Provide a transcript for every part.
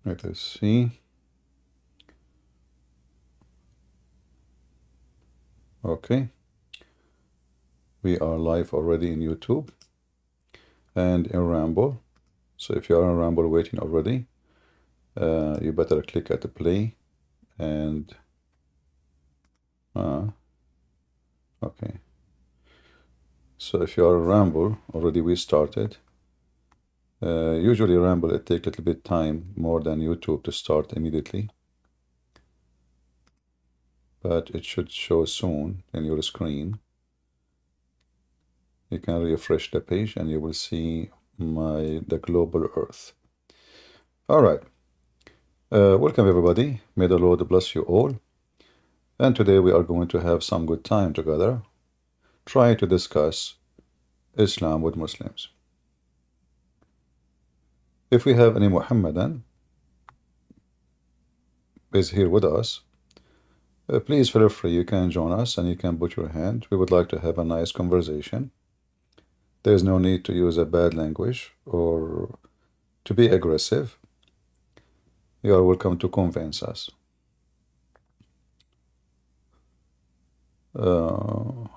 Let us see. Okay. We are live already in YouTube and in Ramble. So if you are in Ramble waiting already, you better click at the play and okay. So if you are in Ramble already, we started. Usually Ramble it takes a little bit time more than YouTube to start immediately, but it should show soon in your screen. You can refresh the page and you will see the global Earth. All right. Welcome everybody. May the Lord bless you all. And today we are going to have some good time together, try to discuss Islam with Muslims. If we have any Muhammadan is here with us, please feel free, you can join us and you can put your hand. We would like to have a nice conversation. There's no need to use a bad language or to be aggressive. You are welcome to convince us. Hello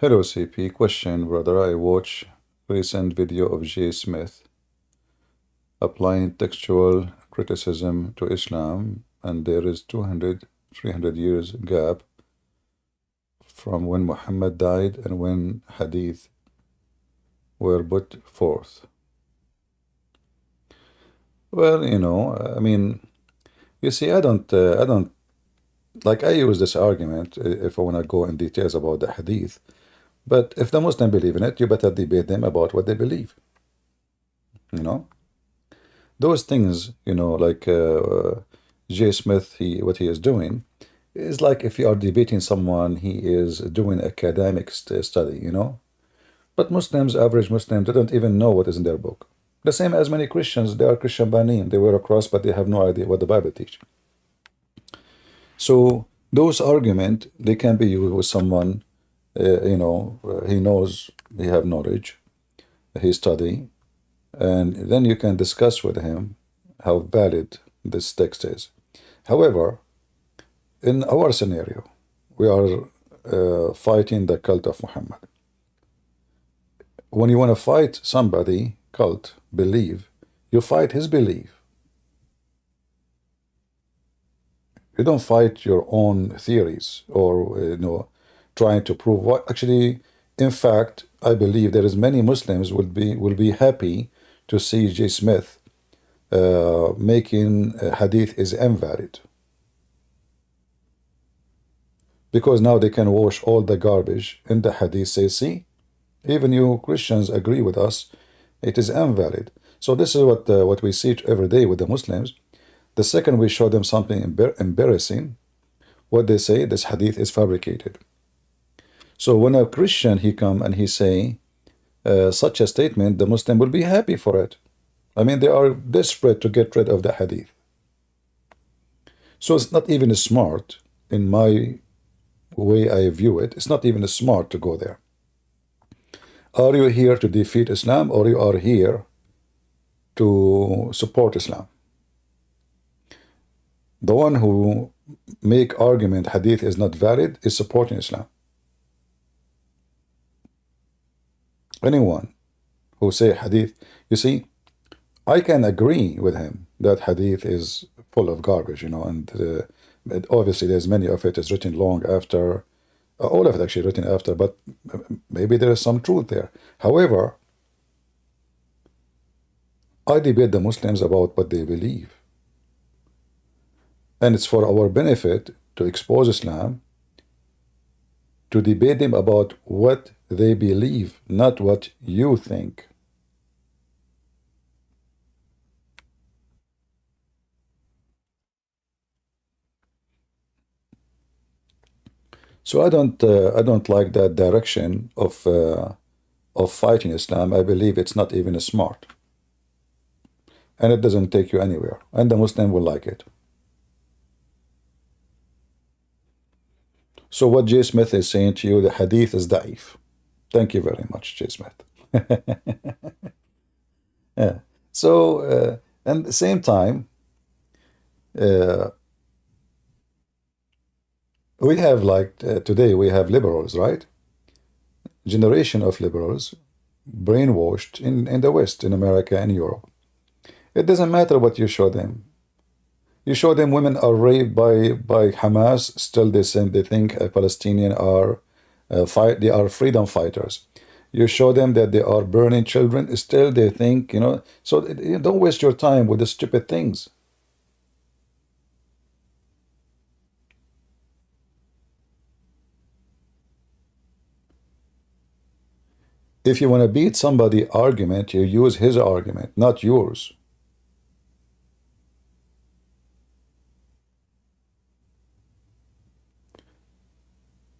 CP, question brother. I watched recent video of J. Smith applying textual criticism to Islam, and there is 200-300 years gap from when Muhammad died and when hadith were put forth. Well, you know, I mean, you see, I don't like, I use this argument if I want to go in details about the hadith, but if the Muslim believe in it, you better debate them about what they believe. You know, those things, you know, like J. Smith, what he is doing is like if you are debating someone, he is doing academic study, you know. But Muslims, average Muslims, they don't even know what is in their book. The same as many Christians, they are Christian by name. They wear a cross, but they have no idea what the Bible teaches. So those arguments, they can be used with someone, you know, he knows, he have knowledge, he study, and then you can discuss with him how valid this text is. However, in our scenario, we are fighting the cult of Muhammad. When you want to fight somebody, cult, belief, you fight his belief. You don't fight your own theories or, you know, trying to prove what actually. In fact, I believe there is many Muslims will be happy to see J. Smith making hadith is invalid, because now they can wash all the garbage in the hadith. Say, see, even you Christians agree with us, it is invalid. So this is what we see every day with the Muslims. The second we show them something embarrassing, what they say, this hadith is fabricated. So when a Christian, he come and he say such a statement, the Muslim will be happy for it. I mean, they are desperate to get rid of the hadith. So it's not even smart, in my way I view it, it's not even smart to go there. Are you here to defeat Islam, or you are here to support Islam? The one who make argument hadith is not valid is supporting Islam. Anyone who say hadith, you see, I can agree with him that hadith is full of garbage, you know, and obviously there's many of it is written long after, all of it actually written after, but maybe there is some truth there. However, I debate the Muslims about what they believe. And it's for our benefit to expose Islam, to debate them about what they believe, not what you think. So I don't like that direction of fighting Islam. I believe it's not even smart, and it doesn't take you anywhere, and the Muslim will like it. So what J. Smith is saying to you, the hadith is da'if. Thank you very much, J. Smith. Yeah. So, and at the same time, uh, we have like today we have liberals, right? Generation of liberals brainwashed in the West, in America and Europe. It doesn't matter what you show them. You show them women are raped by Hamas, still they think Palestinian are they are freedom fighters. You show them that they are burning children, still they think, you know. So don't waste your time with the stupid things. If you want to beat somebody argument, you use his argument, not yours.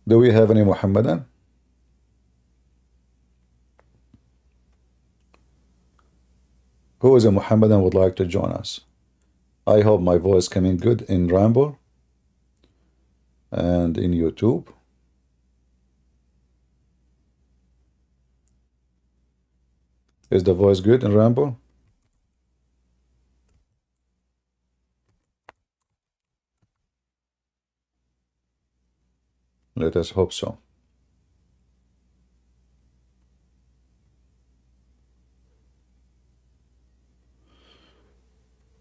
Do we have any Muhammadan? Who is a Muhammadan would like to join us? I hope my voice coming good in Ramble and in YouTube. Is the voice good in Ramble? Let us hope so.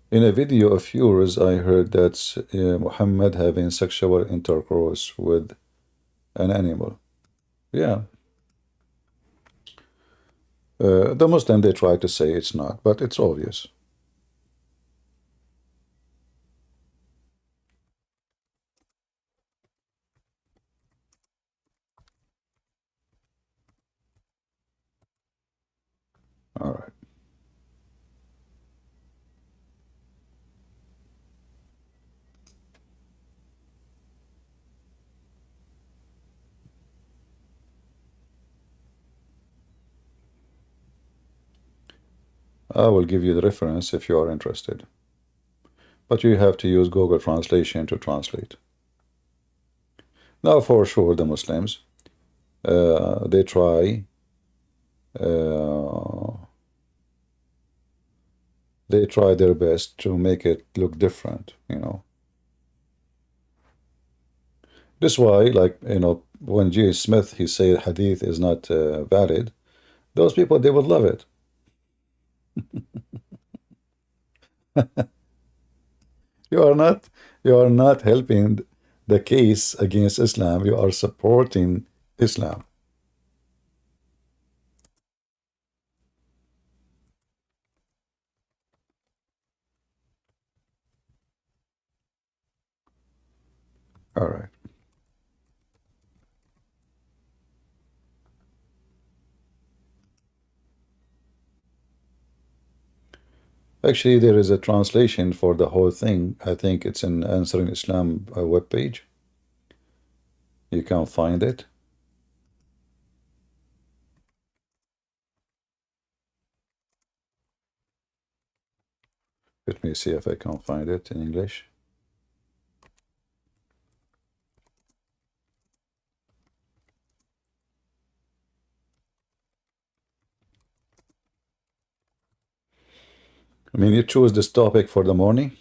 In a video of yours, I heard that Muhammad having sexual intercourse with an animal. Yeah. The Muslim, they try to say it's not, but it's obvious. All right. I will give you the reference if you are interested. But you have to use Google Translation to translate. Now, for sure, the Muslims, they try uh, they try their best to make it look different, you know. This why, like, you know, when G. Smith, he said hadith is not valid, those people, they would love it. You are not, you are not helping the case against Islam. You are supporting Islam. All right. Actually, there is a translation for the whole thing. I think it's in Answering Islam webpage. You can find it. Let me see if I can find it in English. I mean, you choose this topic for the morning.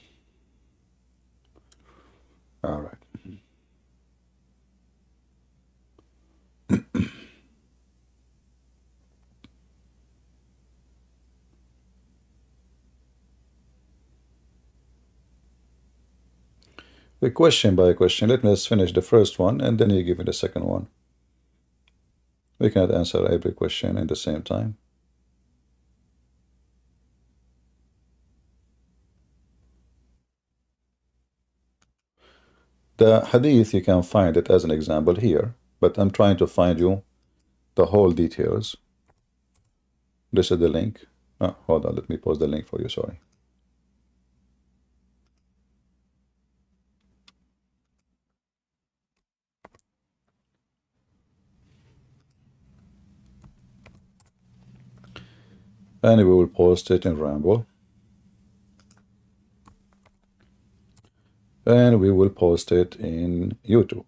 All right. The question by question. Let me just finish the first one and then you give me the second one. We cannot answer every question in the same time. The hadith, you can find it as an example here, but I'm trying to find you the whole details. This is the link. Oh, hold on, let me post the link for you, sorry. And we will post it in Rambo. And we will post it in YouTube.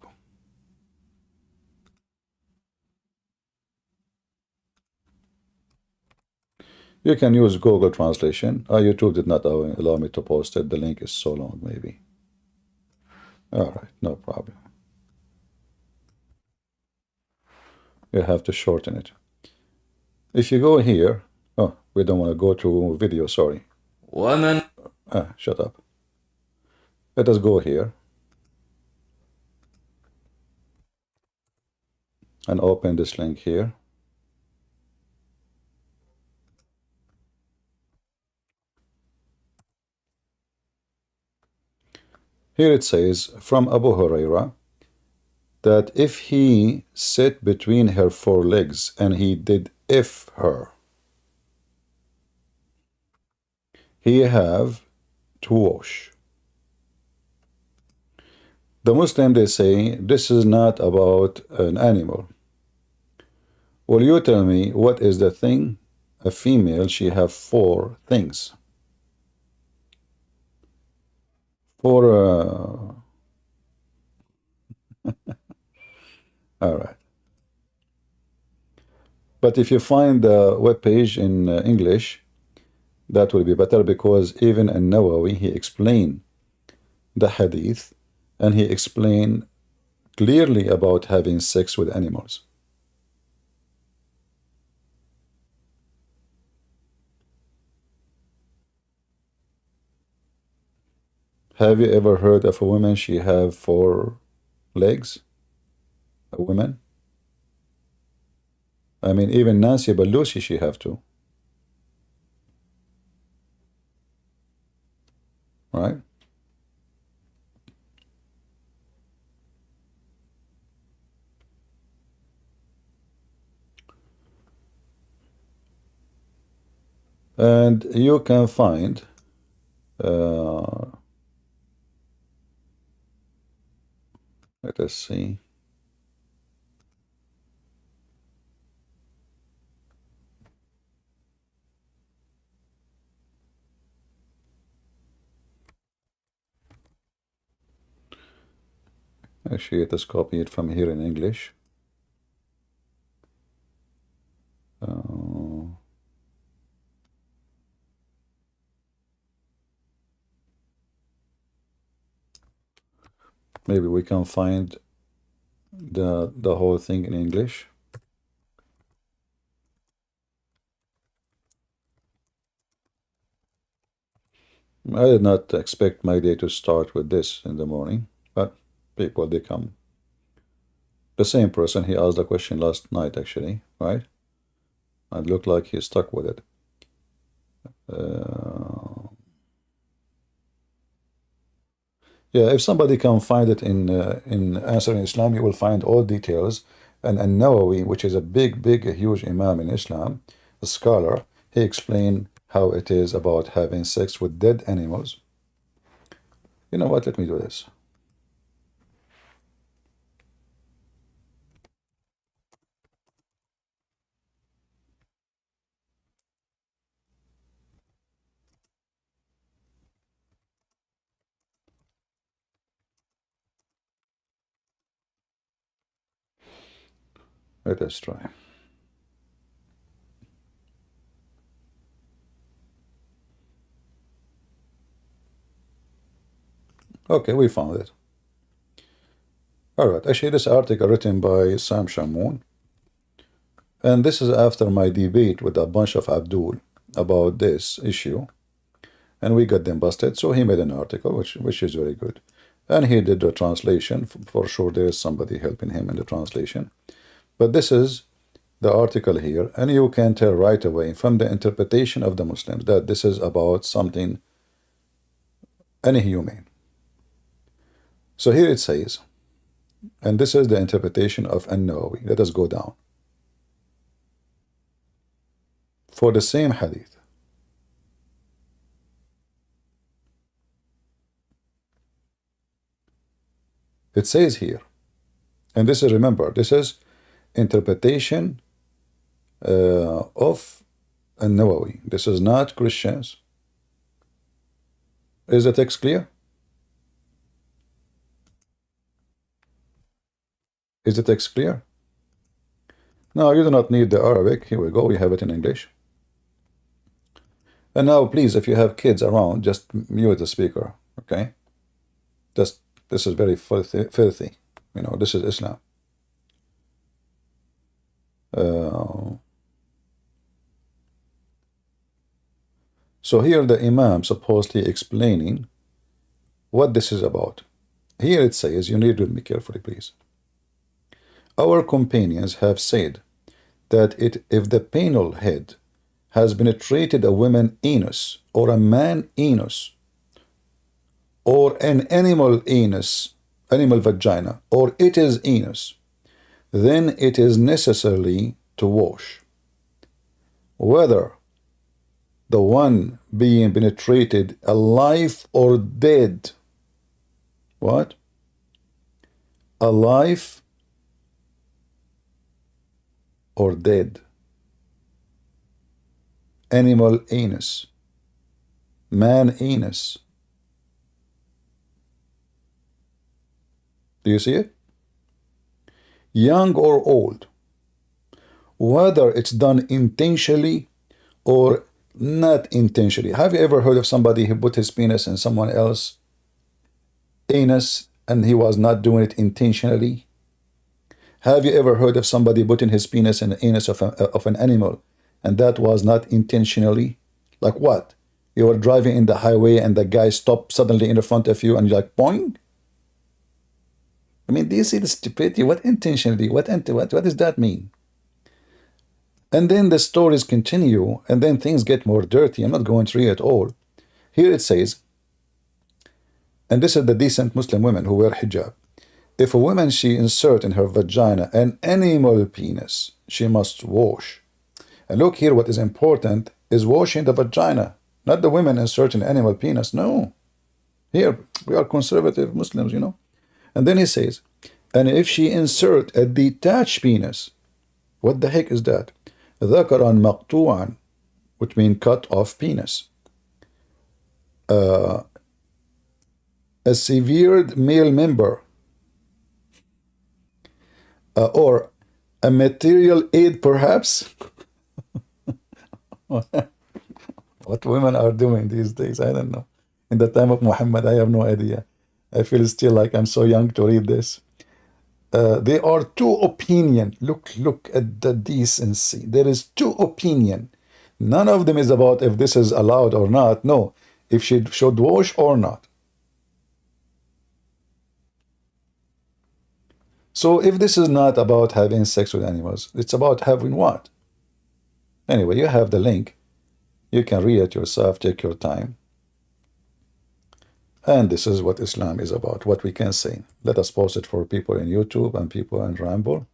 You can use Google Translation. YouTube did not allow me to post it. The link is so long, maybe. All right, no problem. You have to shorten it. If you go here, oh, we don't want to go to video, sorry. Woman. Shut up. Let us go here and open this link here. Here it says from Abu Huraira that if he sat between her four legs and he did if her, he have to wash. The Muslim, they say, this is not about an animal. Will you tell me what is the thing? A female, she have four things. All right. But if you find the web page in English, that will be better, because even in Nawawi, he explained the hadith and he explained clearly about having sex with animals. Have you ever heard of a woman, she have four legs? A woman? I mean, even Nancy Pelosi, she have two. Right? And you can find let us see. Actually, let us copy it from here in English. Maybe we can find the whole thing in English. I did not expect my day to start with this in the morning, but people, they come. The same person, he asked the question last night, actually, right? And it looked like he stuck with it. Yeah, if somebody can find it in Answering Islam, you will find all details. And Nawawi, which is a big, huge imam in Islam, a scholar, he explained how it is about having sex with dead animals. You know what? Let me do this. Let us try. Okay, we found it. All right, actually, this article written by Sam Shamoun, and this is after my debate with a bunch of Abdul about this issue, and we got them busted. So he made an article, which is very good, and he did the translation. For sure, there is somebody helping him in the translation. But this is the article here, and you can tell right away from the interpretation of the Muslims that this is about something inhumane. So here it says, and this is the interpretation of An-Nawawi. Let us go down. For the same hadith, it says here, and this is, remember, this is interpretation of An-Nawawi. This is not Christians. Is the text clear? Is the text clear? No, you do not need the Arabic. Here we go. We have it in English. And now, please, if you have kids around, just mute the speaker, okay? Just, this is very filthy. You know, this is Islam. So here the Imam supposedly explaining what this is about. Here it says, you need to read me carefully, please. Our companions have said that if the penal head has penetrated a woman anus or a man anus or an animal anus, animal vagina, or it is anus, then it is necessary to wash. Whether the one being penetrated alive or dead. What? Alive or dead. Animal anus. Man anus. Do you see it? Young or old. Whether it's done intentionally or not intentionally. Have you ever heard of somebody who put his penis in someone else's anus and he was not doing it intentionally? Have you ever heard of somebody putting his penis in the anus of an animal and that was not intentionally? Like what? You were driving in the highway and the guy stopped suddenly in front of you and you're like, boing? I mean, do you see the stupidity? What intentionally? What does that mean? And then the stories continue, and then things get more dirty. I'm not going through it all. Here it says, and this is the decent Muslim women who wear hijab. If a woman, she insert in her vagina an animal penis, she must wash. And look here, what is important is washing the vagina, not the women inserting animal penis. No. Here, we are conservative Muslims, you know. And then he says, and if she insert a detached penis, what the heck is that? ذكرا مقطوعا, which means cut off penis. A severed male member, or a material aid, perhaps. What women are doing these days, I don't know. In the time of Muhammad, I have no idea. I feel still like I'm so young to read this. There are two opinions. Look at the decency. There is two opinions. None of them is about if this is allowed or not. No, if she should wash or not. So if this is not about having sex with animals, it's about having what? Anyway, you have the link. You can read it yourself. Take your time. And this is what Islam is about, what we can say. Let us post it for people in YouTube and people in Ramble.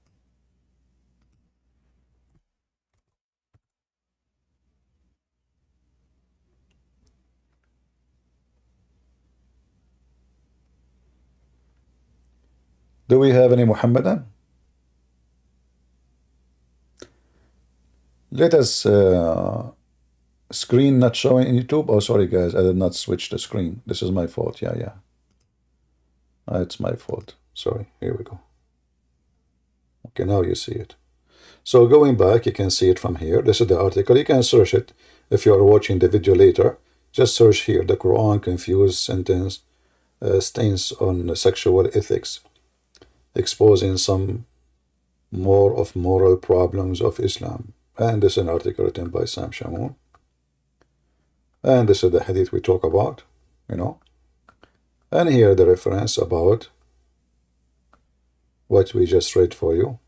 Do we have any Muhammadan? Let us screen not showing in YouTube. Oh, sorry guys, I did not switch the screen. This is my fault. Yeah. It's my fault. Sorry. Here we go. Okay, now you see it. So going back, you can see it from here. This is the article. You can search it if you are watching the video later. Just search here, the Quran confused sentence stains on sexual ethics, exposing some more of moral problems of Islam. And this is an article written by Sam Shamoun. And this is the hadith we talk about, you know. And here the reference about what we just read for you.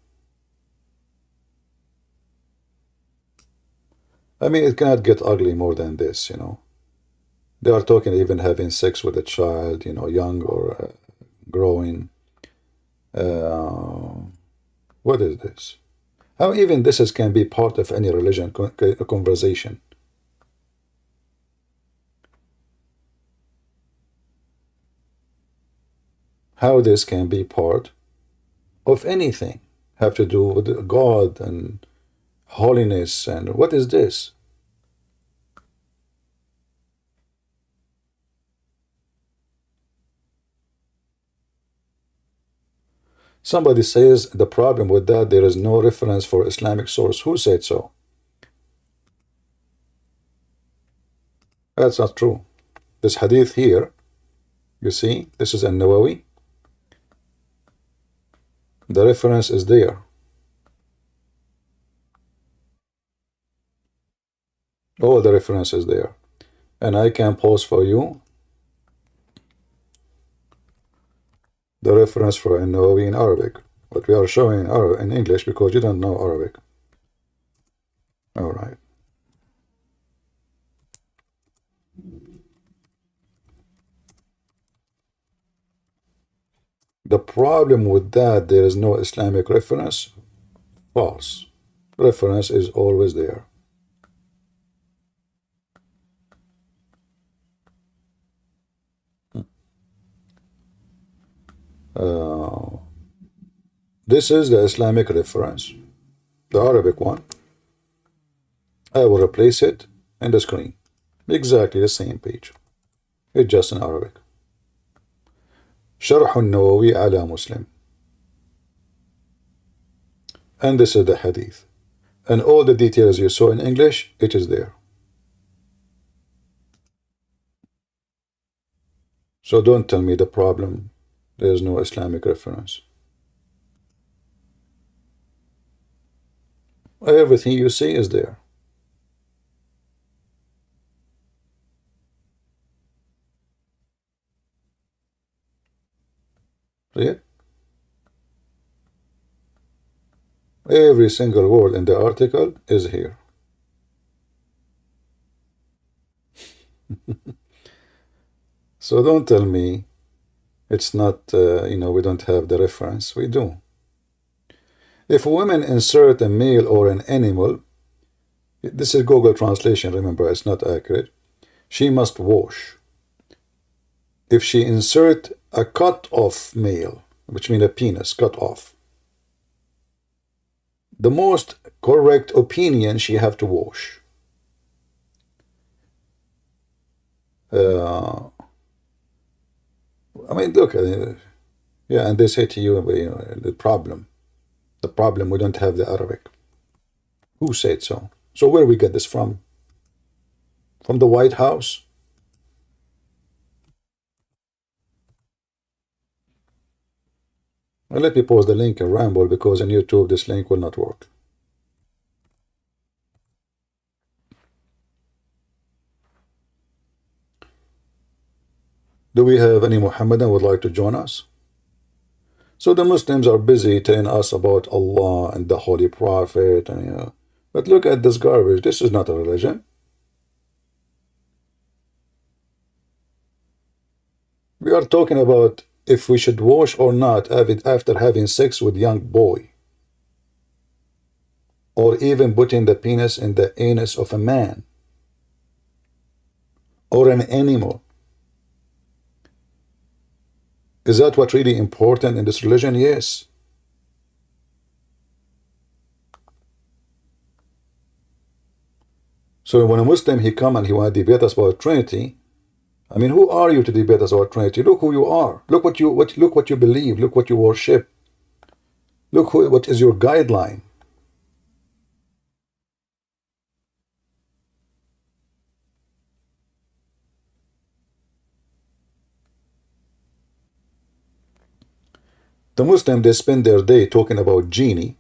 I mean, it cannot get ugly more than this, you know. They are talking even having sex with a child, you know, young or growing. What is this? How even this can be part of any religion conversation? How this can be part of anything have to do with God and holiness, and what is this? Somebody says the problem with that, there is no reference for Islamic source. Who said so? That's not true. This hadith here, you see, this is an-Nawawi. The reference is there. All the reference is there. And I can post for you the reference for an-Nawawi in Arabic. But we are showing in English because you don't know Arabic. All right. The problem with that, there is no Islamic reference. False. Reference is always there. This is the Islamic reference, the Arabic one. I will replace it in the screen. Exactly the same page. It's just in Arabic. شرح النووي على مسلم. And this is the hadith. And all the details you saw in English, it is there. So don't tell me the problem, there is no Islamic reference. Everything you see is there. See it? Every single word in the article is here. So don't tell me it's not, we don't have the reference. We do. If women insert a male or an animal, this is Google translation, remember, it's not accurate, she must wash. If she insert a cut off male, which means a penis cut off, the most correct opinion, she have to wash. I mean, look, yeah, and they say to you, the problem, we don't have the Arabic. Who said so? So where we get this from? From the White House? Well, let me post the link in Ramble because in YouTube this link will not work. Do we have any Muhammadan who would like to join us? So the Muslims are busy telling us about Allah and the Holy Prophet, and but look at this garbage. This is not a religion. We are talking about if we should wash or not after having sex with young boy, or even putting the penis in the anus of a man or an animal. Is that what really important in this religion? Yes. So when a Muslim, he come and he want to debate us about Trinity, I mean, who are you to debate us about Trinity? Look who you are. Look what you believe. Look what you worship. Look what is your guideline. The Muslims, they spend their day talking about genie,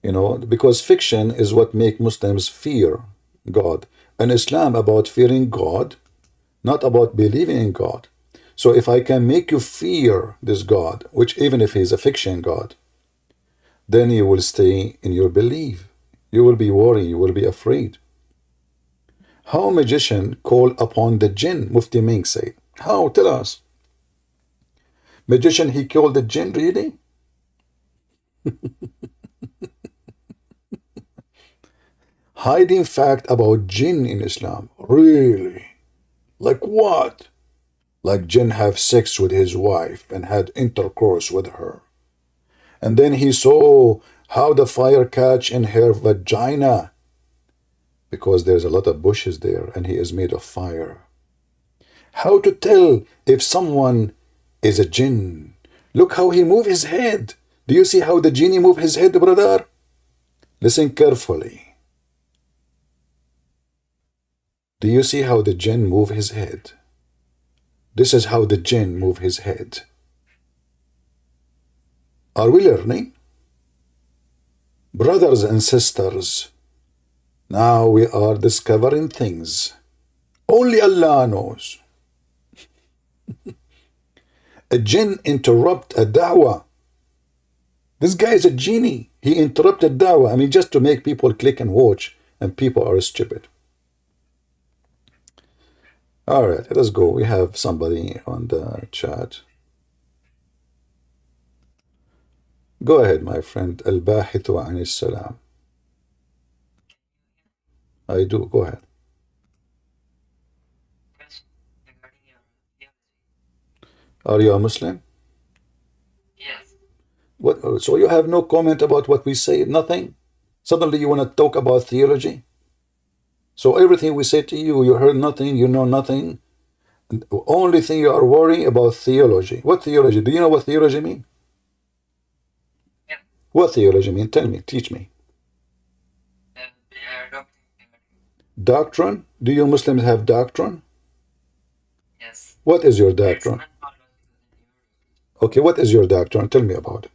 because fiction is what make Muslims fear God. And Islam about fearing God, not about believing in God. So if I can make you fear this God, which even if he's a fiction God, then you will stay in your belief. You will be worried, you will be afraid. How a magician call upon the jinn, Mufti Menk said. How? Tell us. Magician, he killed the jinn, really? Hiding fact about jinn in Islam. Really? Like what? Like jinn have sex with his wife and had intercourse with her. And then he saw how the fire catch in her vagina. Because there's a lot of bushes there and he is made of fire. How to tell if someone is a jinn? Look how he move his head. Do you see how the genie move his head, brother? Listen carefully. Do you see how the jinn move his head? This is how the jinn move his head. Are we learning? Brothers and sisters, now we are discovering things only Allah knows. A jinn interrupt a da'wah. This guy is a genie. He interrupted da'wah. I mean, just to make people click and watch, and people are stupid. All right, let us go. We have somebody on the chat. Go ahead, my friend. Al-Bahithu anis salam. I do. Go ahead. Are you a Muslim? Yes. What? So you have no comment about what we say? Nothing? Suddenly you want to talk about theology? So everything we say to you, you heard nothing, you know nothing. The only thing you are worrying about theology. What theology? Do you know what theology mean? Yeah. What theology mean? Tell me, teach me. Doctrine? Do you Muslims have doctrine? Yes. What is your doctrine? Okay, what is your doctrine? Tell me about it.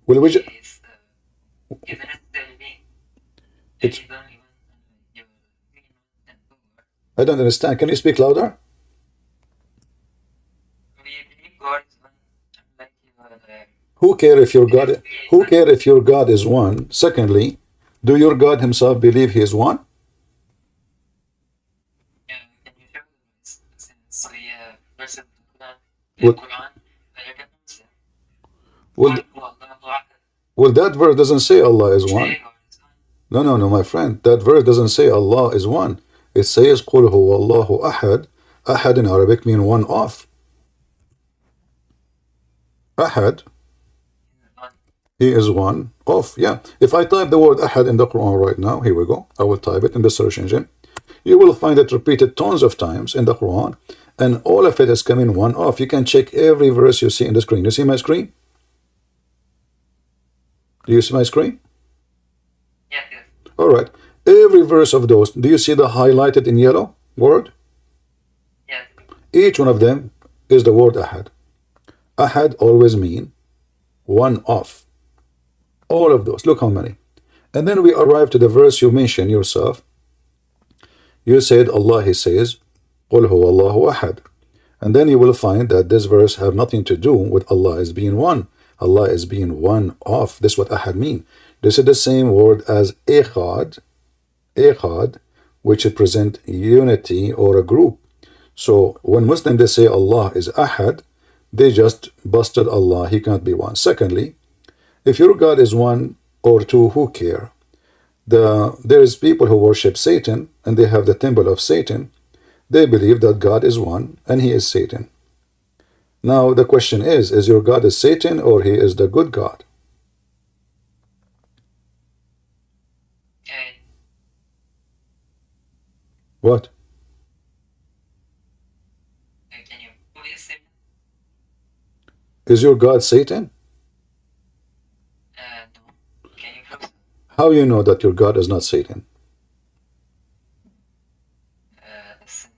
Well, which... It's... I don't understand. Can you speak louder? Who care if your God? Who care if your God is one? Secondly, do your God himself believe he is one? Well, that verse doesn't say Allah is one. No, my friend. That verse doesn't say Allah is one. It says قُلْ هُوَ اللَّهُ أَحَدٌ. Ahad in Arabic means one of. Ahad. He is one of. Yeah. If I type the word Ahad in the Quran right now, here we go. I will type it in the search engine. You will find it repeated tons of times in the Quran, and all of it is coming one off. You can check every verse you see in the screen. You see my screen? Do you see my screen? Yes, yes. All right. Every verse of those, do you see the highlighted in yellow word? Yes. Each one of them is the word Ahad. Ahad always mean one of. All of those. Look how many. And then we arrive to the verse you mentioned yourself. You said Allah, he says, قُلْ هُوَ اللَّهُ أَحَدٌ. And then you will find that this verse have nothing to do with Allah as being one. Allah is being one of. This is what Ahad mean. This is the same word as Echad, which represent unity or a group. So when Muslims they say Allah is Ahad, they just busted Allah. He can't be one. Secondly, if your God is one or two, who care? There is people who worship Satan, and they have the temple of Satan. They believe that God is one, and he is Satan. Now the question is your God is Satan, or he is the good God? Okay. What? Can you please say? Is your God Satan? No. Can you please? How you know that your God is not Satan? Since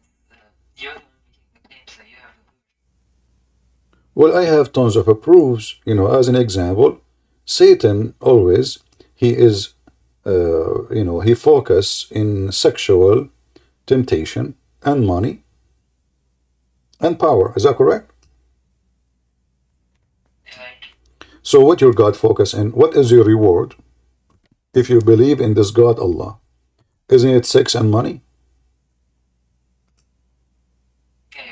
you're making the claim, so you have the proof. Well, I have tons of proofs. As an example, Satan always, he is, he focus in sexual temptation and money and power. Is that correct? Right. So what your God focus in? What is your reward if you believe in this God Allah? Isn't it sex and money? Okay,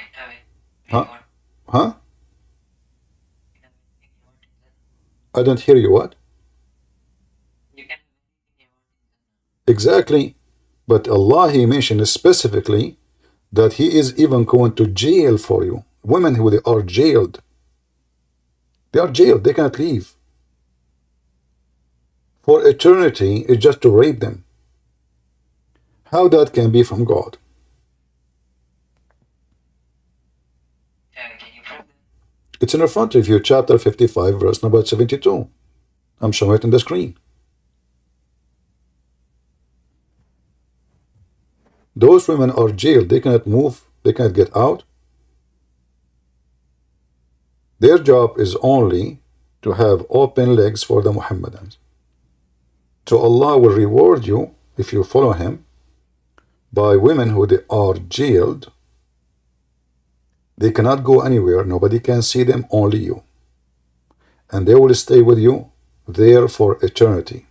Huh? Huh? I don't hear you. What? You can Exactly. But Allah, he mentioned specifically that he is even going to jail for you. Women who they are jailed. They are jailed. They cannot leave. For eternity, it's just to rape them. How that can be from God? can you prove that? It's in front of you, chapter 55, verse number 72. I'm showing it on the screen. Those women are jailed. They cannot move. They cannot get out. Their job is only to have open legs for the Muhammadans. So Allah will reward you if you follow him by women who they are jailed. They cannot go anywhere. Nobody can see them, only you. And they will stay with you there for eternity.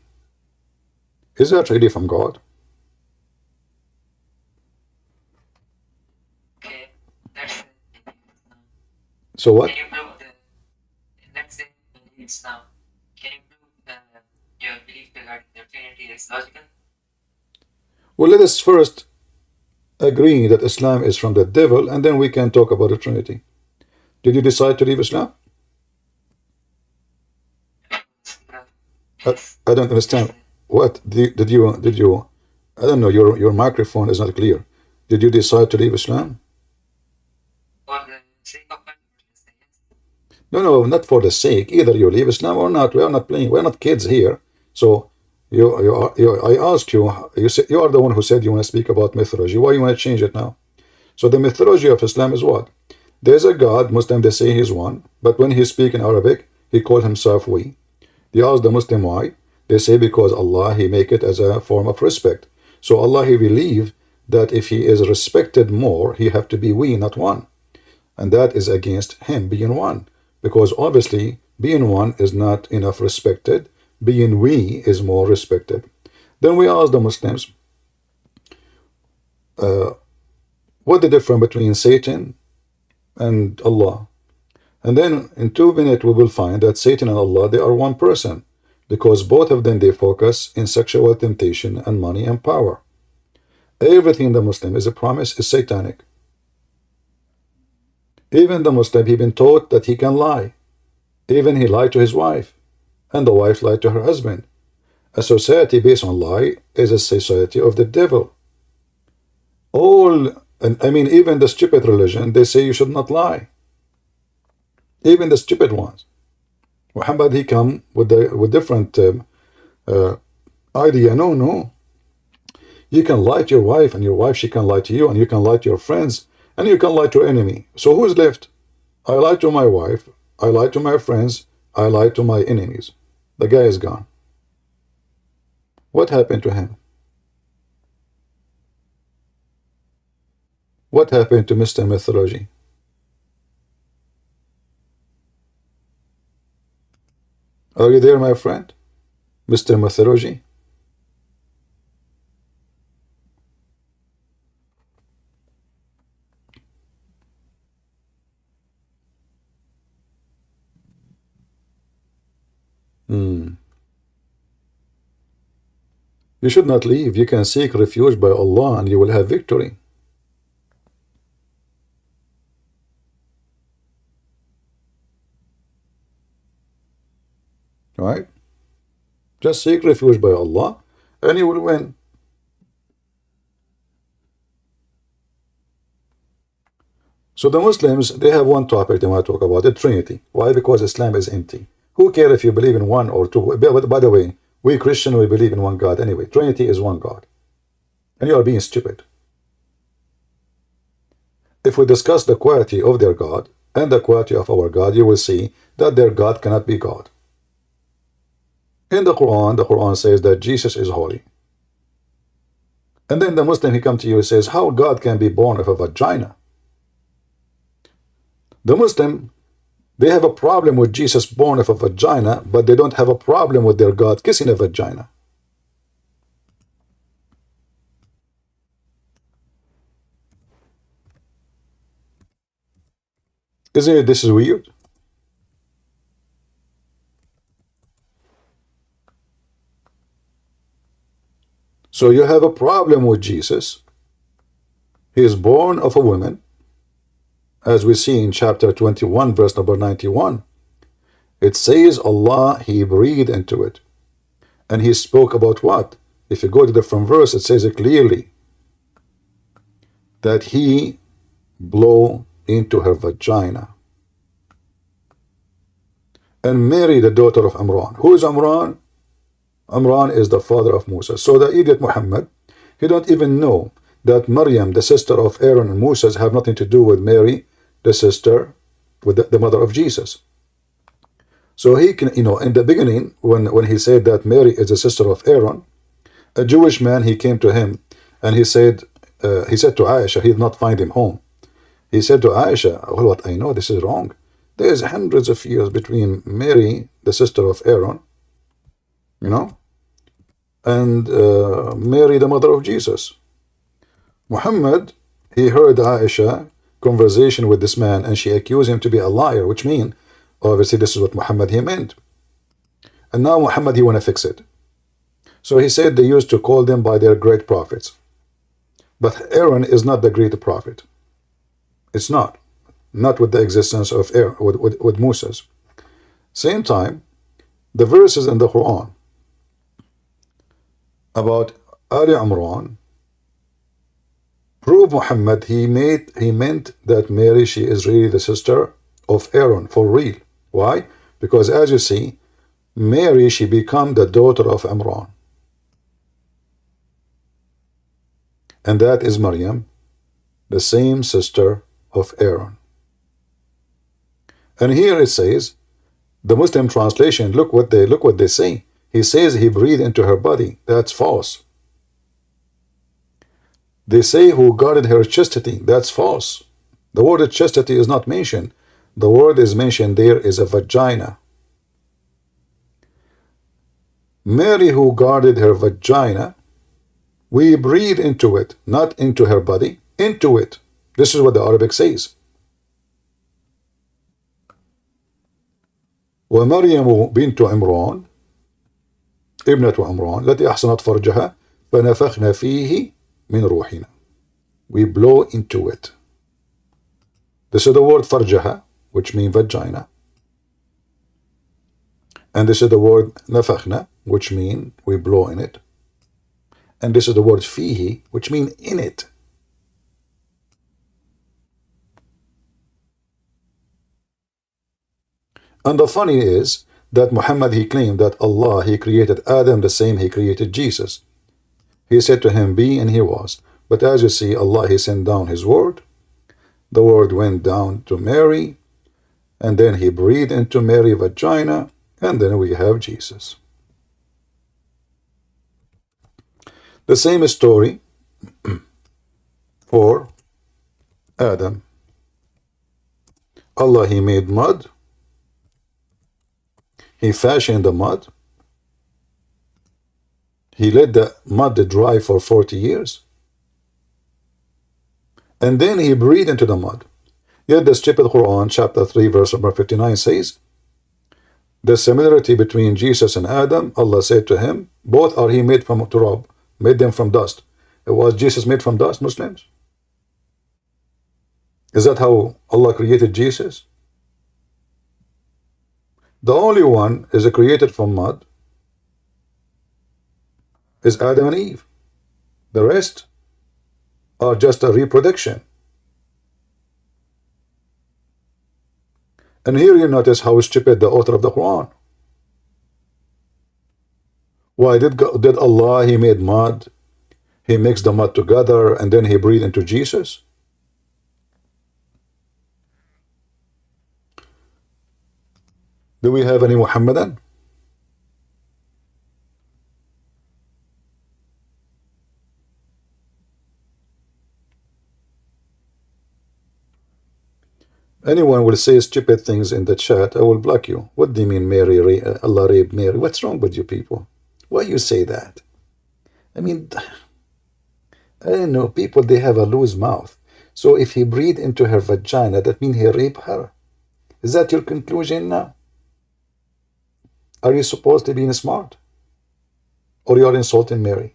Is that really from God? Okay, that's So what? Can you prove let's say you believe Islam. Can you prove your belief regarding the Trinity is logical? Well, let us first agree that Islam is from the devil, and then we can talk about the Trinity. Did you decide to leave Islam? I don't understand. What did you? I don't know. Your microphone is not clear. Did you decide to leave Islam? For the sake of No, not for the sake. Either you leave Islam or not. We are not playing. We are not kids here. So I ask you. You are the one who said you want to speak about mythology. Why you want to change it now? So the mythology of Islam is what? There's a God. Muslim they say he's one, but when he speak in Arabic, he called himself we. They ask the Muslim why. They say because Allah, he make it as a form of respect. So Allah, he believe that if he is respected more, he have to be we, not one. And that is against him being one. Because obviously, being one is not enough respected. Being we is more respected. Then we ask the Muslims, what the difference between Satan and Allah? And then in 2 minutes we will find that Satan and Allah, they are one person. Because both of them, they focus in sexual temptation and money and power. Everything in the Muslim is a promise, is satanic. Even the Muslim, he been taught that he can lie. Even he lied to his wife. And the wife lied to her husband. A society based on lie is a society of the devil. Even the stupid religion, they say you should not lie. Even the stupid ones. Muhammad, he come with different idea. No. You can lie to your wife, and your wife, she can lie to you, and you can lie to your friends, and you can lie to your enemy. So who's left? I lie to my wife, I lie to my friends, I lie to my enemies. The guy is gone. What happened to him? What happened to Mr. Mythology? Are you there, my friend? Mr. Mythology? You should not leave. You can seek refuge by Allah and you will have victory. Right? Just seek refuge by Allah and you will win. So the Muslims, they have one topic they want to talk about, the Trinity. Why? Because Islam is empty. Who cares if you believe in one or two? By the way, we Christians, we believe in one God anyway. Trinity is one God. And you are being stupid. If we discuss the quality of their God and the quality of our God, you will see that their God cannot be God. In the Quran says that Jesus is holy. And then the Muslim, he comes to you and says, how God can be born of a vagina? The Muslim, they have a problem with Jesus born of a vagina, but they don't have a problem with their God kissing a vagina. Isn't it this is weird? So you have a problem with Jesus. He is born of a woman, as we see in chapter 21, verse number 91. It says Allah, he breathed into it. And he spoke about what? If you go to the different verse, it says it clearly that he blew into her vagina. And Mary, the daughter of Imran. Who is Imran? Imran is the father of Musa. So the idiot Muhammad, he don't even know that Maryam, the sister of Aaron and Moses, have nothing to do with Mary, the sister, with the mother of Jesus. So he can, in the beginning, when he said that Mary is the sister of Aaron, a Jewish man, he came to him and he said to Aisha, he did not find him home. He said to Aisha, well, what I know, this is wrong. There is hundreds of years between Mary, the sister of Aaron, and Mary, the mother of Jesus. Muhammad, he heard Aisha conversation with this man, and she accused him to be a liar, which means, obviously, this is what Muhammad he meant. And now Muhammad, he want to fix it. So he said they used to call them by their great prophets. But Aaron is not the great prophet. It's not. Not with the existence of Aaron, with Moses. Same time, the verses in the Quran about Ali Imran prove Muhammad he meant that Mary, she is really the sister of Aaron, for real. Why? Because as you see, Mary, she become the daughter of Imran. And that is Maryam, the same sister of Aaron. And here it says, the Muslim translation, look what they say. He says he breathed into her body. That's false. They say who guarded her chastity. That's false. The word chastity is not mentioned. The word is mentioned there is a vagina. Mary, who guarded her vagina, we breathe into it, not into her body, into it. This is what the Arabic says. ومريم بنت عمران ابنة عمران التي أحصنت فرجها فنفخنا فيه من روحنا. We blow into it. This is the word فرجها, which means vagina. And this is the word نفخنا, which means we blow in it. And this is the word فيه, which means in it. And the funny is that Muhammad, he claimed that Allah, he created Adam the same he created Jesus. He said to him, be, and he was. But as you see, Allah, he sent down his word. The word went down to Mary, and then he breathed into Mary's vagina, and then we have Jesus. The same story for Adam. Allah, he made mud. He fashioned the mud. He let the mud dry for 40 years. And then he breathed into the mud. Yet the stupid Quran, chapter 3, verse number 59 says, the similarity between Jesus and Adam, Allah said to him, both are he made from turab, made them from dust. Was Jesus made from dust, Muslims? Is that how Allah created Jesus? The only one is created from mud is Adam and Eve. The rest are just a reproduction. And here you notice how stupid the author of the Quran. Why did Allah, he made mud, he mixed the mud together, and then he breathed into Jesus? Do we have any Muhammadan? Anyone will say stupid things in the chat, I will block you. What do you mean Allah raped Mary? What's wrong with you people? Why you say that? I mean, I don't know, people, they have a loose mouth. So if he breathed into her vagina, that means he raped her. Is that your conclusion now? Are you supposed to be smart? Or you are insulting Mary?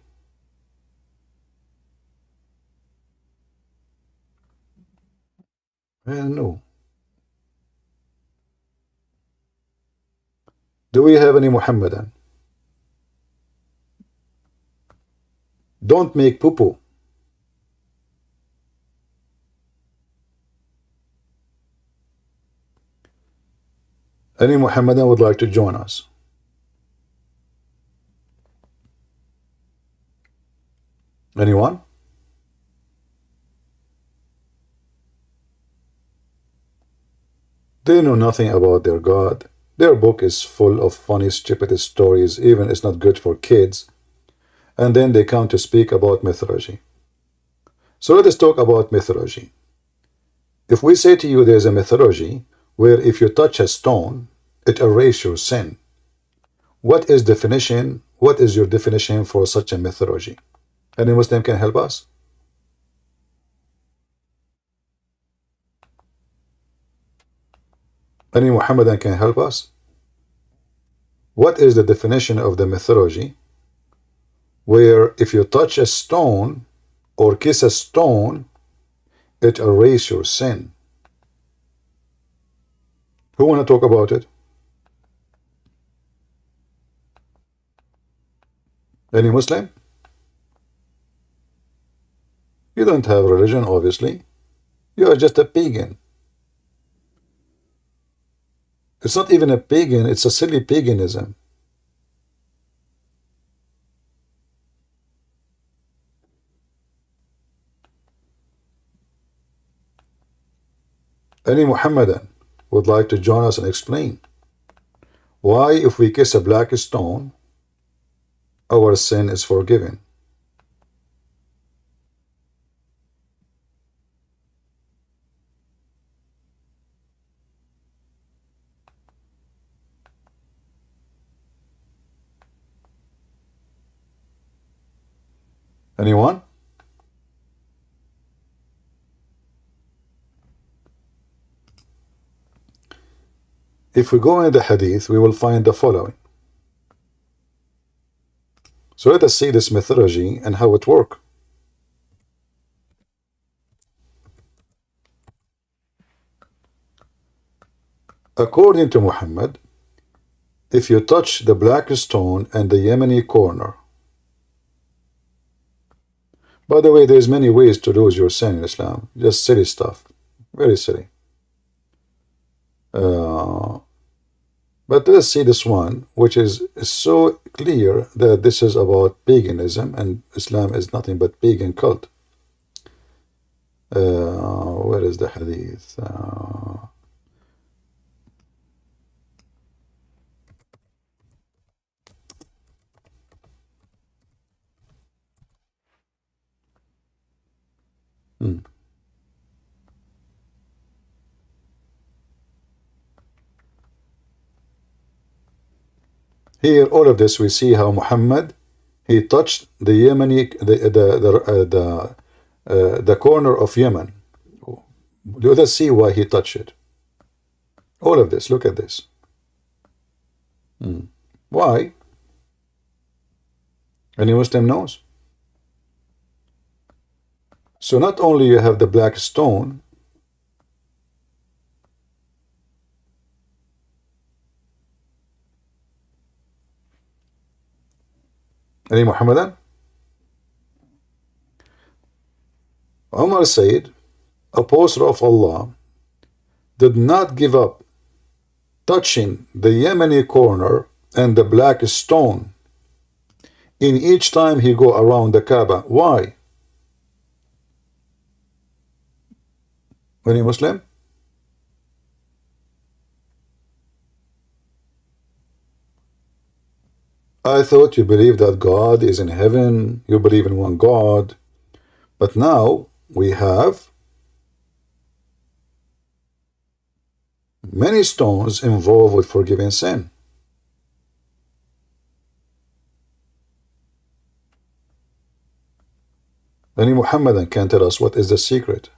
I don't know. Do we have any Muhammadan? Don't make poo-poo. Any Muhammadan would like to join us? Anyone? They know nothing about their God. Their book is full of funny, stupid stories, even it's not good for kids. And then they come to speak about mythology. So let us talk about mythology. If we say to you there's a mythology where if you touch a stone, it erases your sin. What is definition? What is your definition for such a mythology? Any Muslim can help us? Any Muhammadan can help us? What is the definition of the mythology where if you touch a stone or kiss a stone, it erases your sin? Who want to talk about it? Any Muslim? You don't have religion, obviously. You are just a pagan. It's not even a pagan, it's a silly paganism. Any Muhammadan would like to join us and explain why if we kiss a black stone, our sin is forgiven? Anyone? If we go in the hadith, we will find the following. So let us see this mythology and how it works. According to Muhammad, if you touch the black stone and the Yemeni corner, by the way, there's many ways to lose your sin in Islam, just silly stuff, very silly. But let's see this one, which is so clear that this is about paganism, and Islam is nothing but pagan cult. Where is the hadith? Here, all of this, we see how Muhammad, he touched the Yemeni, the corner of Yemen. Let us see why he touched it. All of this, look at this. Why? Any Muslim knows? So not only you have the black stone, any Muhammadan? Umar said, Apostle of Allah did not give up touching the Yemeni corner and the black stone in each time he go around the Kaaba. Why? Any Muslim? I thought you believe that God is in heaven, you believe in one God, but now we have many stones involved with forgiving sin. Any Muhammadan can tell us what is the secret.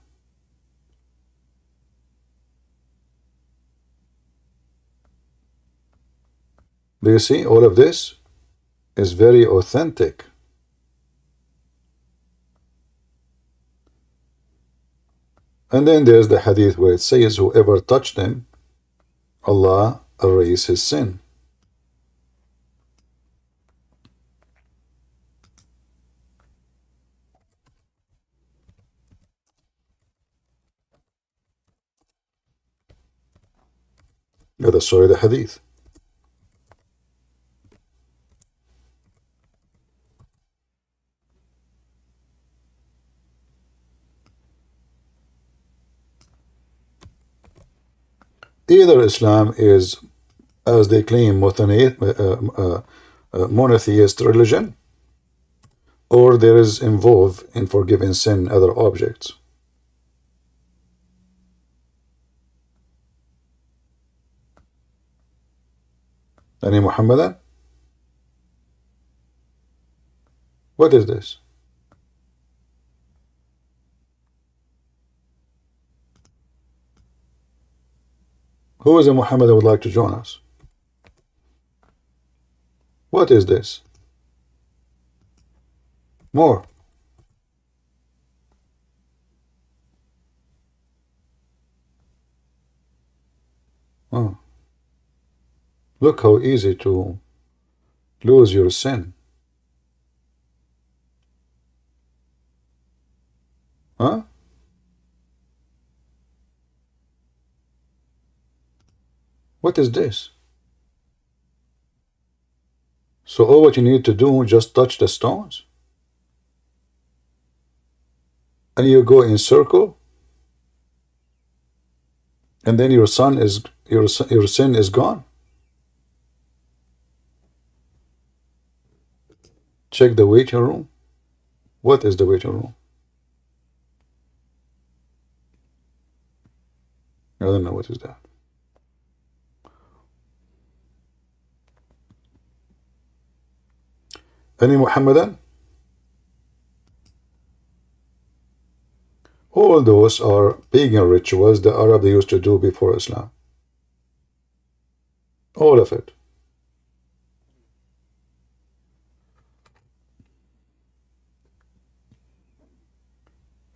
Do you see all of this is very authentic? And then there's the hadith where it says whoever touched them, Allah erase his sin. Let us show you the hadith. Either Islam is, as they claim, monotheist religion, or there is involved in forgiving sin other objects. Any Muhammadan? What is this? Who is a Muhammadan would like to join us? What is this? More. Oh. Look how easy to lose your sin. Huh? What is this? So all what you need to do, just touch the stones? And you go in circle? And then your sin is gone? Check the waiting room. What is the waiting room? I don't know what is that. Any Muhammadan? All those are pagan rituals the Arab they used to do before Islam. All of it.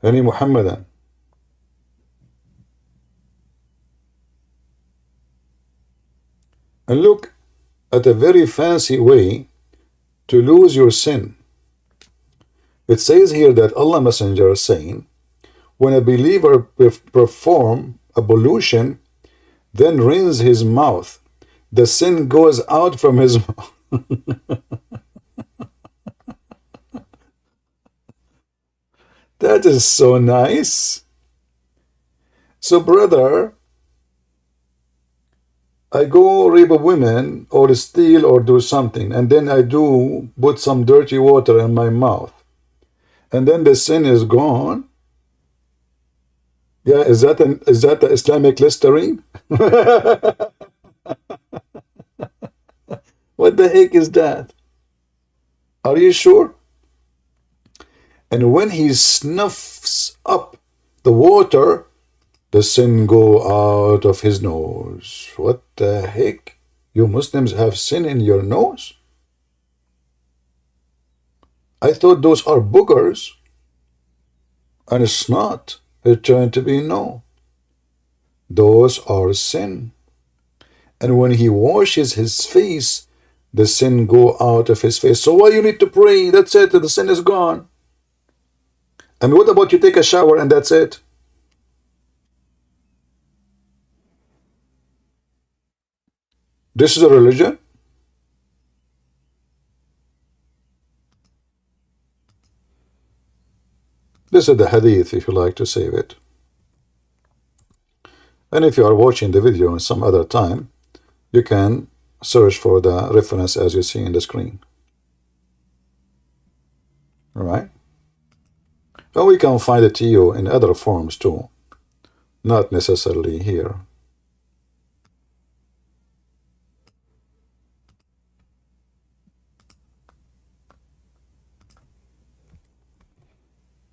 Any Muhammadan? And look at a very fancy way to lose your sin. It says here that Allah Messenger is saying, when a believer perform ablution, then rinse his mouth, the sin goes out from his mouth. That is so nice. So brother, I go rape a woman or steal or do something, and then I do put some dirty water in my mouth, and then the sin is gone. Yeah, is that the Islamic Listerine? What the heck is that? Are you sure? And when he snuffs up the water, the sin go out of his nose. What the heck? You Muslims have sin in your nose? I thought those are boogers. And it's not. It turned to be no. Those are sin. And when he washes his face, the sin go out of his face. So why you need to pray? That's it. The sin is gone. And what about you take a shower and that's it? This is a religion? This is the hadith if you like to save it. And if you are watching the video in some other time, you can search for the reference as you see in the screen. All right? And we can find it to you in other forms too, not necessarily here.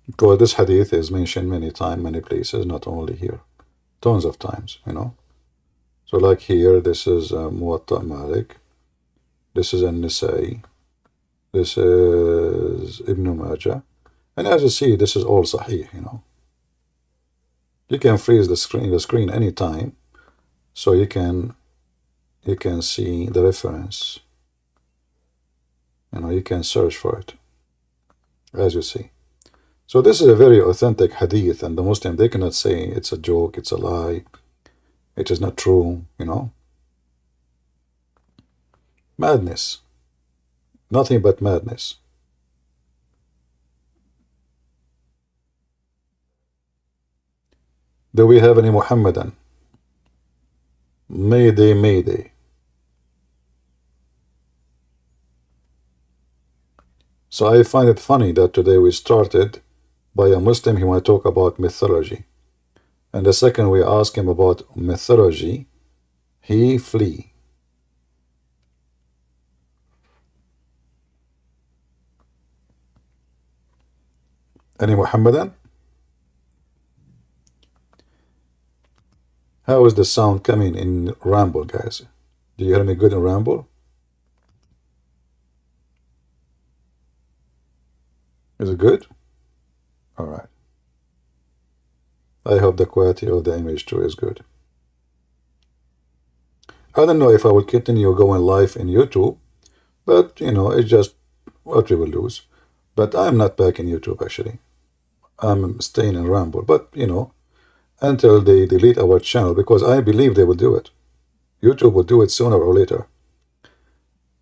Because this hadith is mentioned many times, many places, not only here. Tons of times, you know. So like here, this is Muwatta Malik. This is An-Nisa'i. This is Ibn Majah. And as you see, this is all Sahih, you know. You can freeze the screen anytime, so you can see the reference. You know, you can search for it, as you see. So this is a very authentic hadith, and the Muslim, they cannot say it's a joke, it's a lie, it is not true, you know. Madness. Nothing but madness. Do we have any Muhammadan? Mayday, mayday. So I find it funny that today we started by a Muslim who want to talk about mythology. And the second we ask him about mythology, he flee. Any Muhammadan? How is the sound coming in Ramble, guys? Do you hear me good in Ramble? Is it good? All right. I hope the quality of the image too is good. I don't know if I will continue going live in YouTube, but you know, it's just what we will lose. But I'm not back in YouTube actually. I'm staying in Ramble, but you know, until they delete our channel, because I believe they will do it. YouTube will do it sooner or later.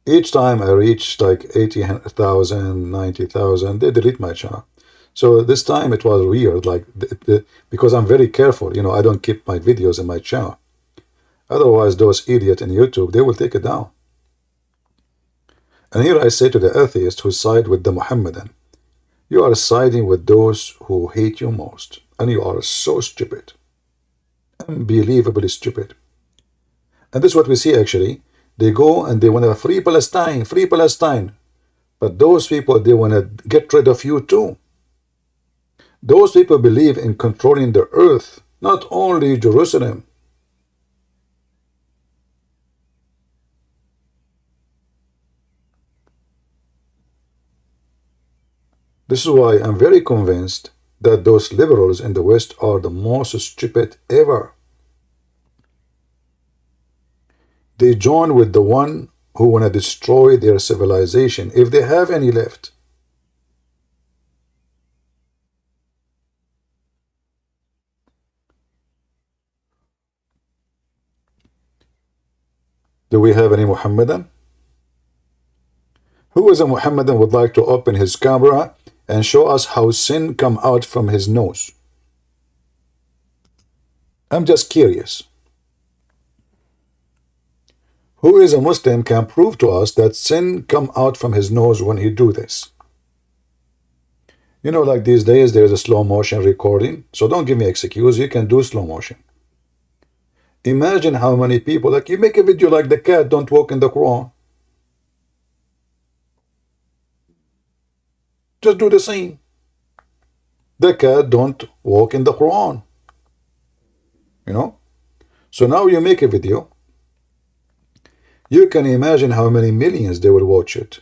Each time I reach like 80,000, 90,000, they delete my channel. So this time it was weird, like because I'm very careful, you know, I don't keep my videos in my channel. Otherwise, those idiots in YouTube, they will take it down. And here I say to the atheist who side with the Muhammadan, you are siding with those who hate you most, and you are so stupid, unbelievably stupid. And this is what we see actually. They go and they want to free Palestine, free Palestine. But those people, they want to get rid of you too. Those people believe in controlling the earth, not only Jerusalem. This is why I'm very convinced that those liberals in the West are the most stupid ever. They join with the one who want to destroy their civilization, if they have any left. Do we have any Muhammadan? Who is a Muhammadan would like to open his camera and show us how sin come out from his nose? I'm just curious. Who is a Muslim can prove to us that sin come out from his nose when he do this? You know, like these days there's a slow motion recording, so don't give me excuse, you can do slow motion. Imagine how many people, like you make a video like the cat don't walk in the Quran. Just do the same. The cat don't walk in the Quran. You know? So now you make a video. You can imagine how many millions they will watch it.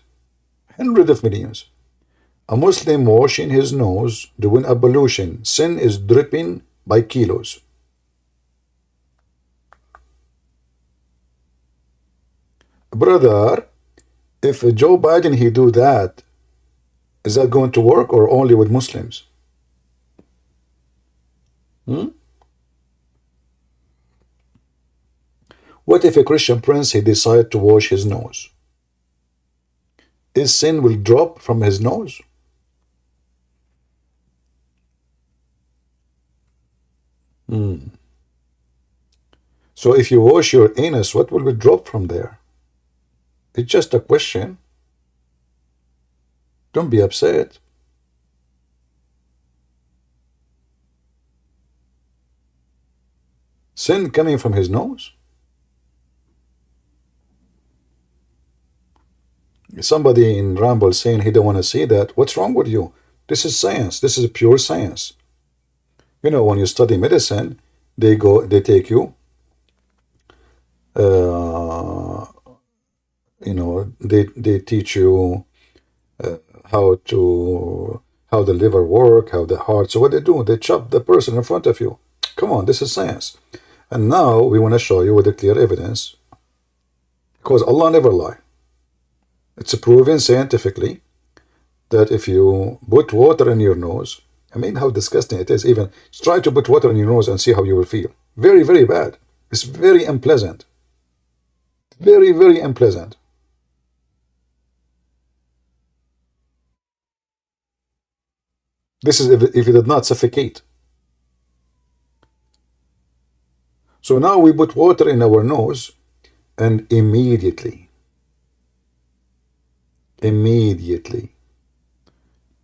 Hundreds of millions. A Muslim washing his nose, doing ablution. Sin is dripping by kilos. Brother, if Joe Biden he do that, is that going to work or only with Muslims? What if a Christian prince he decide to wash his nose? His sin will drop from his nose? So if you wash your anus, what will drop from there? It's just a question. Don't be upset. Sin coming from his nose? Somebody in Ramble saying he don't want to see that. What's wrong with you? This is science. This is pure science. You know, when you study medicine, they take you, you know, they teach you how the liver work, how the heart. So what they do, they chop the person in front of you. Come on, this is science. And now we want to show you with the clear evidence, because Allah never lie. It's proven scientifically that if you put water in your nose, I mean, how disgusting it is. Even try to put water in your nose and see how you will feel. Very, very bad. It's very unpleasant. Very, very unpleasant. This is if it did not suffocate. So now we put water in our nose, and immediately,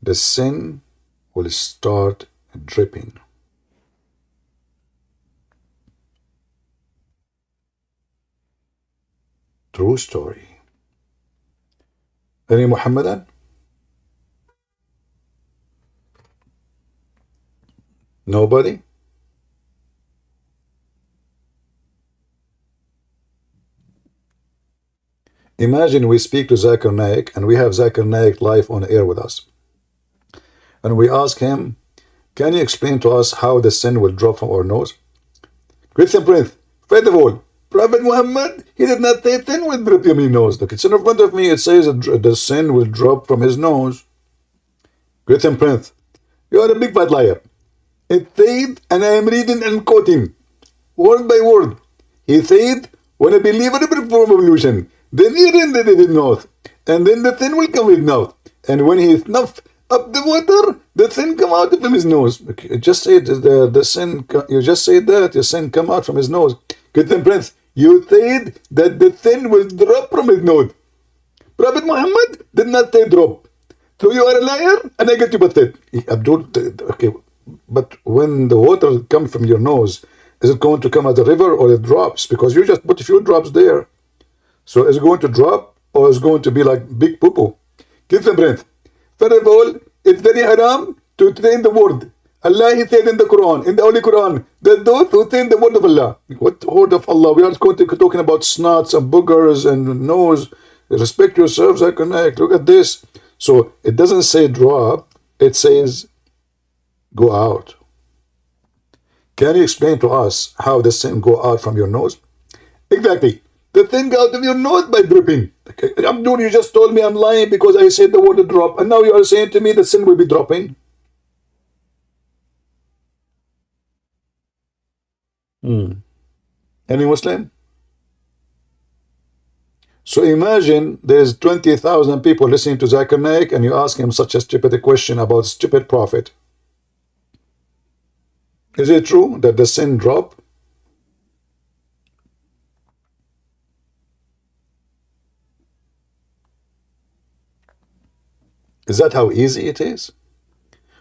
the sin will start dripping. True story. Any Muhammadan? Nobody? Imagine we speak to Zakir Naik, and we have Zakir Naik live on air with us. And we ask him, can you explain to us how the sin will drop from our nose? Christian Prince, first of all, Prophet Muhammad, he did not say sin will drop from his nose. Look, it's in front of me, it says the sin will drop from his nose. Christian Prince, you are a big fat liar. It said, and I am reading and quoting, word by word. He said, when a believer performs ablution, then he renders it in mouth, and then the sin will come with mouth. And when he snuffs up the water, the sin come out from his nose. You just said the sin. You just said that the sin come out from his nose. Good Prince, you said that the sin will drop from his nose. Prophet Muhammad did not say drop. So you are a liar, and I get you busted. Abdul, okay, but when the water comes from your nose, is it going to come as a river or it drops? Because you just put a few drops there. So is it going to drop or is it going to be like big poo-poo? Give them breath. First of all, it's very haram to train the word. Allah, he said in the Quran, in the Holy Quran, that those who train the word of Allah. What word of Allah? We are talking about snots and boogers and nose. Respect yourselves, I connect. Look at this. So it doesn't say drop, it says go out. Can you explain to us how the sin go out from your nose? Exactly. The thing out of your nose by dripping. Okay. Abdul, you just told me I'm lying because I said the word drop, and now you are saying to me the sin will be dropping. Any Muslim? So imagine there's 20,000 people listening to Zakir Naik, and you ask him such a stupid question about stupid prophet. Is it true that the sin drop? Is that how easy it is?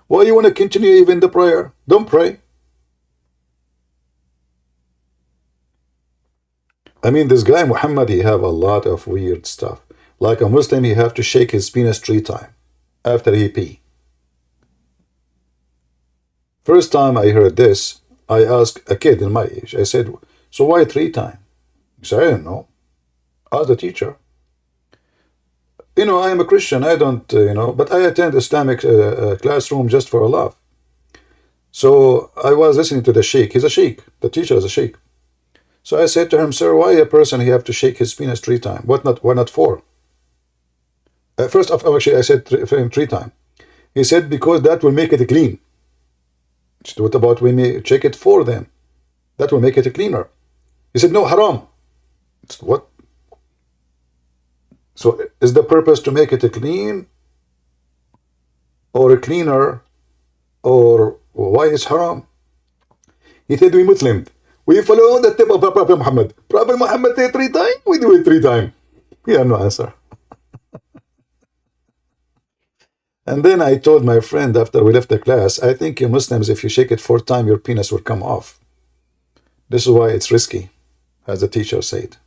Why you want to continue even the prayer? Don't pray. I mean, this guy Muhammad, he have a lot of weird stuff. Like a Muslim, he have to shake his penis 3 times after he pee. First time I heard this, I asked a kid in my age. I said, so why 3 times? He said, I don't know. Ask the teacher. You know, I am a Christian. I don't, but I attend Islamic classroom just for a laugh. So I was listening to the sheikh. He's a sheikh. The teacher is a sheikh. So I said to him, sir, why a person he have to shake his penis 3 times? Why not 4? First off, actually, I said 3 times. He said, because that will make it clean. I said, what about we may check it 4 then? That will make it cleaner. He said, no, haram. I said, what? So is the purpose to make it clean or cleaner, or why is haram? He said, we Muslim, we follow the tip of Prophet Muhammad. Prophet Muhammad said 3 times, we do it 3 times. We have no answer. And then I told my friend after we left the class, I think you Muslims, if you shake it 4 times, your penis will come off. This is why it's risky, as the teacher said.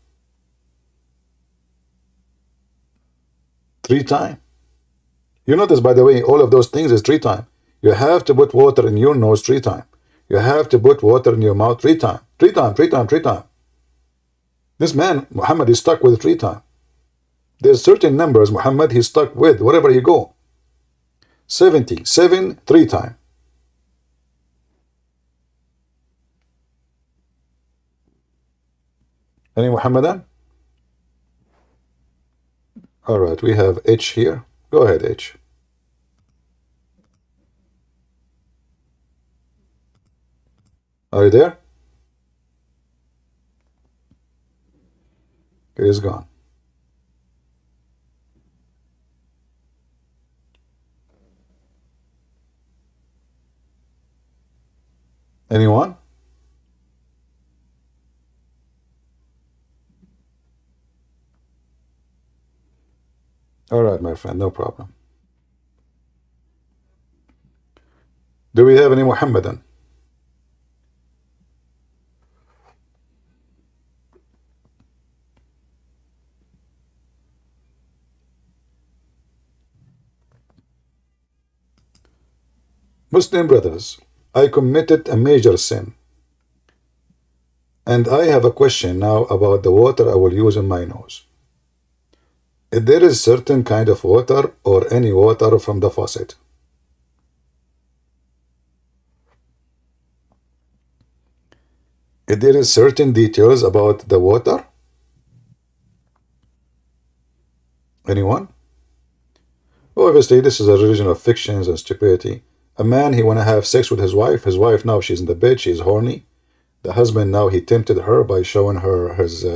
3 times. You notice, by the way, all of those things is 3 times. You have to put water in your nose 3 times. You have to put water in your mouth 3 times. 3 times, 3 times, 3 times. This man, Muhammad, is stuck with 3 times. There's certain numbers, Muhammad, he's stuck with, wherever he go. 77, 3 times. Any Muhammadan? All right, we have H here. Go ahead, H. Are you there? He's gone. Anyone? All right, my friend, no problem. Do we have any Muhammadan? Muslim brothers, I committed a major sin. And I have a question now about the water I will use in my nose. If there is certain kind of water or any water from the faucet, if there is certain details about the water, anyone? Obviously, this is a religion of fictions and stupidity. A man, he want to have sex with his wife now she's in the bed, she's horny. The husband now, he tempted her by showing her his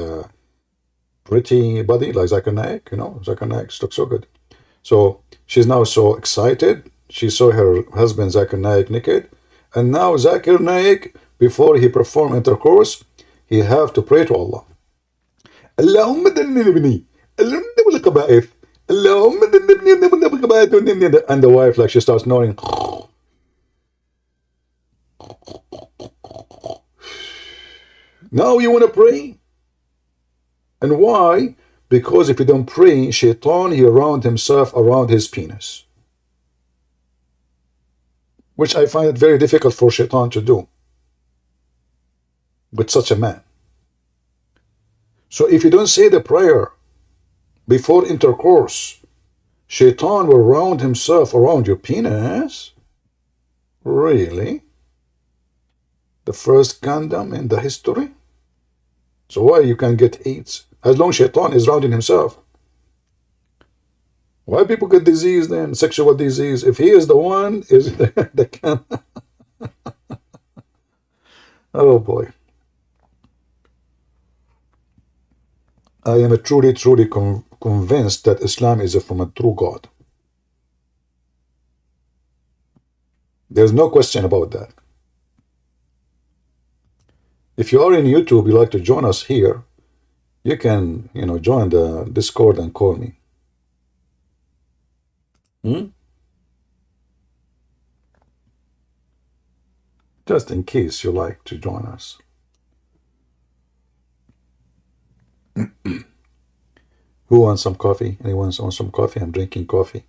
pretty body, like Zakir Naik, Zakir Naik looks so good. So she's now so excited, she saw her husband Zakir Naik naked, and now Zakir Naik, before he perform intercourse, he have to pray to Allah. Allahumma dannibni, Allahumma wal qaba'ith, Allahumma dannibni, and the wife, like, she starts snoring. Now you want to pray? And why? Because if you don't pray, Shaitan, he around himself around his penis. Which I find it very difficult for Shaitan to do with such a man. So if you don't say the prayer before intercourse, Shaitan will round himself around your penis? Really? The first condom in the history? So why you can get AIDS? As long as Shaitan is rounding himself. Why people get disease then? Sexual disease. If he is the one, is the can. Oh boy. I am truly convinced that Islam is from a true God. There's no question about that. If you are in YouTube, you like to join us here, you can, join the Discord and call me. Just in case you like to join us. Who wants some coffee? Anyone wants some coffee? I'm drinking coffee.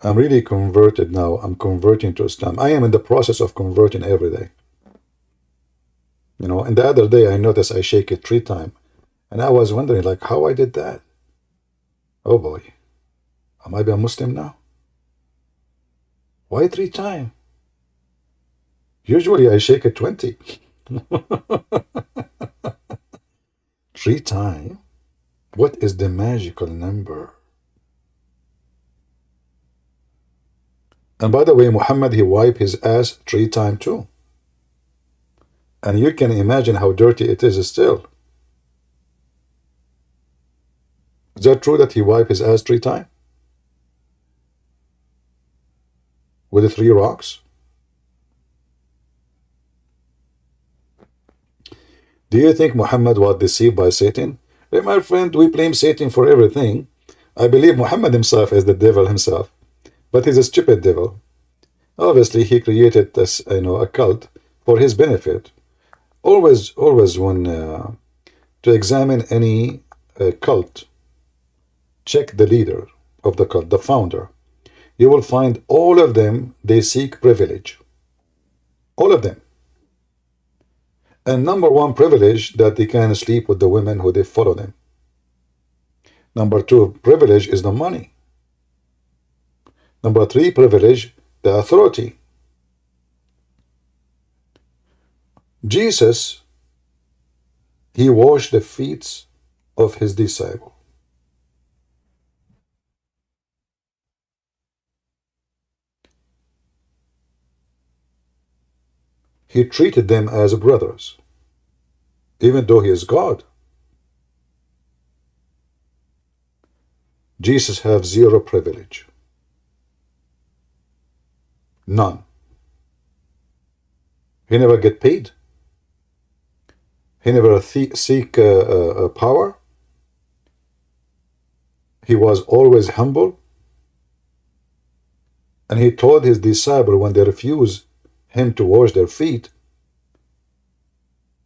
I'm really converted now. I'm converting to Islam. I am in the process of converting every day. And the other day I noticed I shake it 3 times. And I was wondering, like, how I did that. Oh boy. Am I a Muslim now? Why 3 times? Usually I shake it 20. 3 times? What is the magical number? And by the way, Muhammad, he wiped his ass 3 times too. And you can imagine how dirty it is still. Is that true that he wiped his ass 3 times? With the 3 rocks? Do you think Muhammad was deceived by Satan? Hey, my friend, we blame Satan for everything. I believe Muhammad himself is the devil himself. But he's a stupid devil. Obviously, he created this, a cult for his benefit. Always when to examine any cult, check the leader of the cult, the founder. You will find all of them, they seek privilege. All of them. And number 1 privilege, that they can sleep with the women who they follow them. Number 2 privilege is the money. Number 3 privilege, the authority. Jesus, he washed the feet of his disciple. He treated them as brothers, even though he is God. Jesus have 0 privilege. None. He never get paid. He never seek power. He was always humble. And he told his disciple when they refuse him to wash their feet,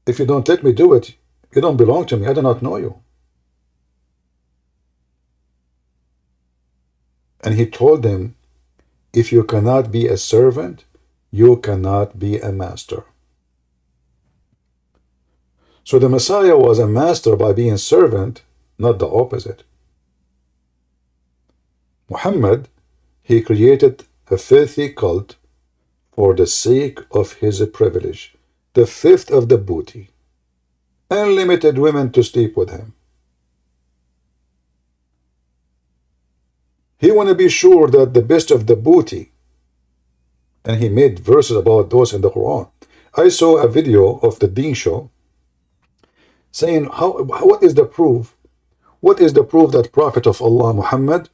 if you don't let me do it, you don't belong to me. I do not know you. And he told them, if you cannot be a servant, you cannot be a master. So the Messiah was a master by being servant, not the opposite. Muhammad, he created a filthy cult for the sake of his privilege, the fifth of the booty, unlimited women to sleep with him. He want to be sure that the best of the booty, and he made verses about those in the Quran. I saw a video of the Deen show saying, what is the proof? What is the proof that Prophet of Allah Muhammad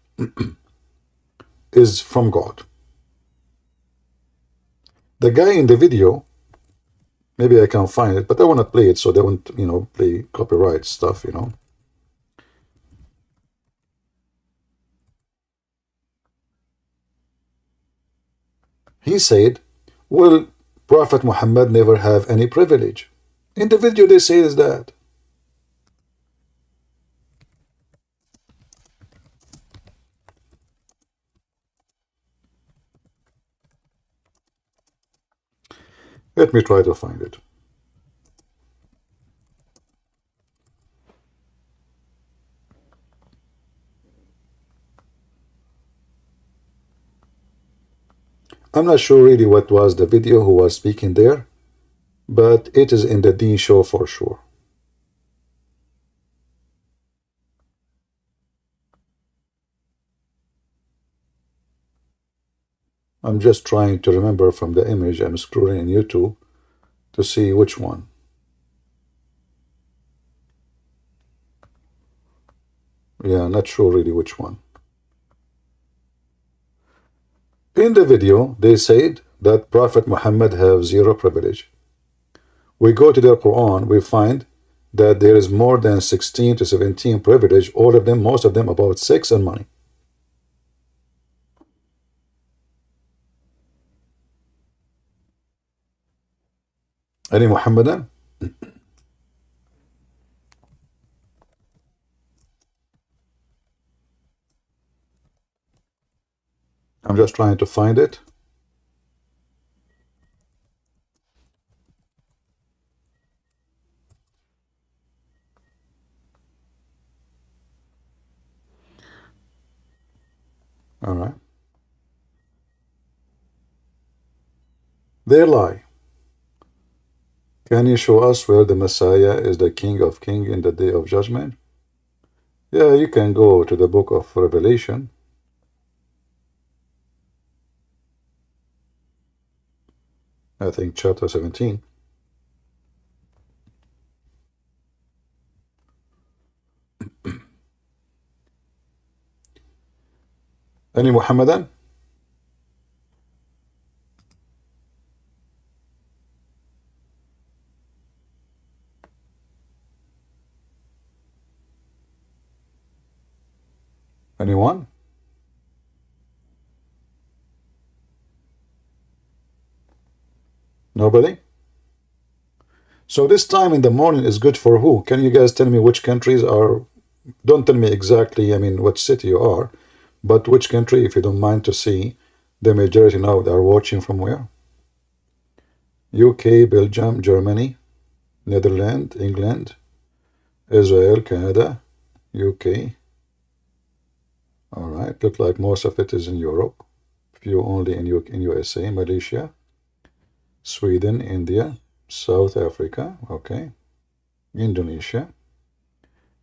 is from God? The guy in the video, maybe I can find it, but I want to play it so they won't, play copyright stuff, He said, well, Prophet Muhammad never have any privilege. In the video they say is that. Let me try to find it. I'm not sure really what was the video who was speaking there, but it is in the Deen show for sure. I'm just trying to remember from the image. I'm scrolling in YouTube to see which one. Yeah, not sure really which one. In the video, they said that Prophet Muhammad have zero privilege. We go to their Quran, we find that there is more than 16 to 17 privilege, all of them, most of them about sex and money. Any Muhammadan? I'm just trying to find it. All right. They lie. Can you show us where the Messiah is the King of Kings in the Day of Judgment? Yeah, you can go to the book of Revelation. I think chapter 17. Any Muhammadan? Anyone? Nobody? So this time in the morning is good for who? Can you guys tell me which countries are? Don't tell me exactly, I mean, which city you are, but which country, if you don't mind to see the majority now they are watching from where? UK, Belgium, Germany, Netherlands, England, Israel, Canada, UK. All right, look like most of it is in Europe. Few only in USA, Malaysia, Sweden, India, South Africa, okay, Indonesia.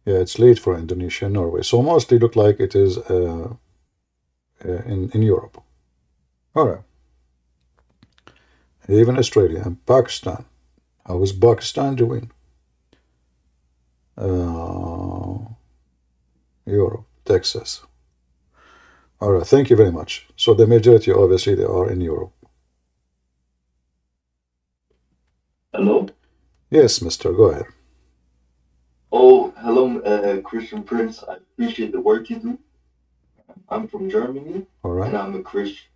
Yeah, it's late for Indonesia, Norway. So mostly look like it is in Europe. All right. Even Australia and Pakistan. How is Pakistan doing? Europe, Texas. All right, thank you very much. So the majority, obviously, they are in Europe. Hello? Yes, mister, go ahead. Oh, hello, Christian Prince. I appreciate the work you do. I'm from Germany, All and right. I'm a Christian.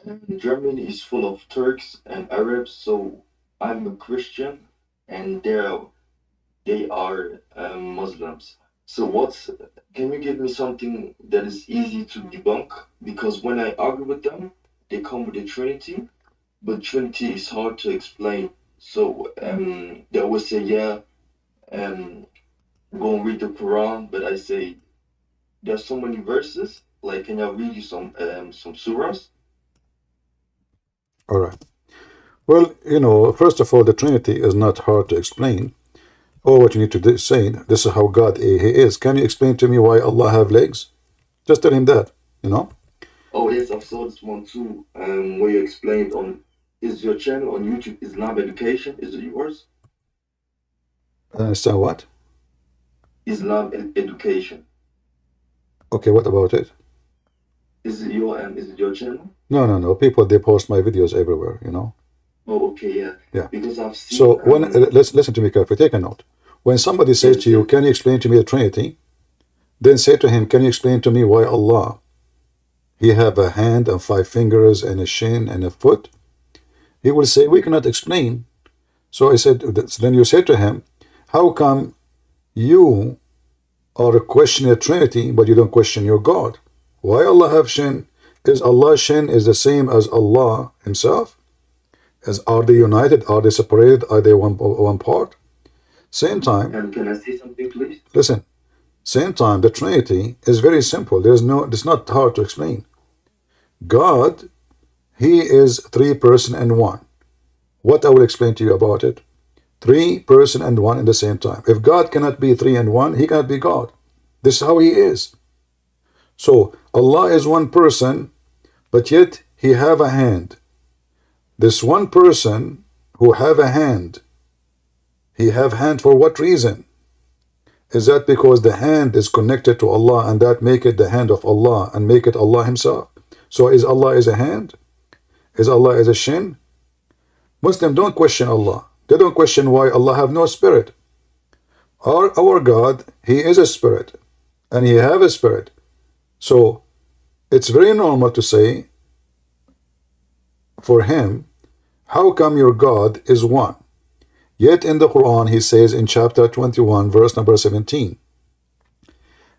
And Germany is full of Turks and Arabs, so I'm a Christian, and they are Muslims. So can you give me something that is easy to debunk? Because when I argue with them, they come with the Trinity, but Trinity is hard to explain. So they always say, yeah, um, go and read the Quran, but I say there's so many verses. Like, can I read you some surahs? All right. Well, first of all, the Trinity is not hard to explain. All what you need to say, this is how God He is. Can you explain to me why Allah have legs? Just tell him that, you know? Oh yes, I've saw this one too. Where you explained on is your channel on YouTube Islam Education? Is it yours? So what? Education. Okay, what about it? Is it your channel? No, no, no. People, they post my videos everywhere, you know? Oh okay, yeah. Yeah. Because I've So seen when, let's listen to me carefully. Take a note. When somebody says yes, to you, yes. can you explain to me the Trinity? Then say to him, can you explain to me why Allah, He have a hand and 5 fingers and a shin and a foot? He will say, we cannot explain. So I said, then you say to him, how come you are questioning the Trinity, but you don't question your God? Why Allah have shin? Is Allah's shin is the same as Allah Himself? Are they united? Are they separated? Are they one part? Same time, Can I say something, please? listen. Same time, the Trinity is very simple. It's not hard to explain. God, He is 3 person and one. What I will explain to you about it? 3 person and one in the same time. If God cannot be 3 and 1, He cannot be God. This is how He is. So Allah is 1 person, but yet He have a hand. This 1 person who have a hand, He have hand for what reason? Is that because the hand is connected to Allah and that make it the hand of Allah and make it Allah Himself? So is Allah is a hand? Is Allah is a shin? Muslims don't question Allah. They don't question why Allah have no spirit. Our God, He is a spirit and He have a spirit. So it's very normal to say for Him, how come your God is one? Yet in the Quran He says in chapter 21 verse number 17,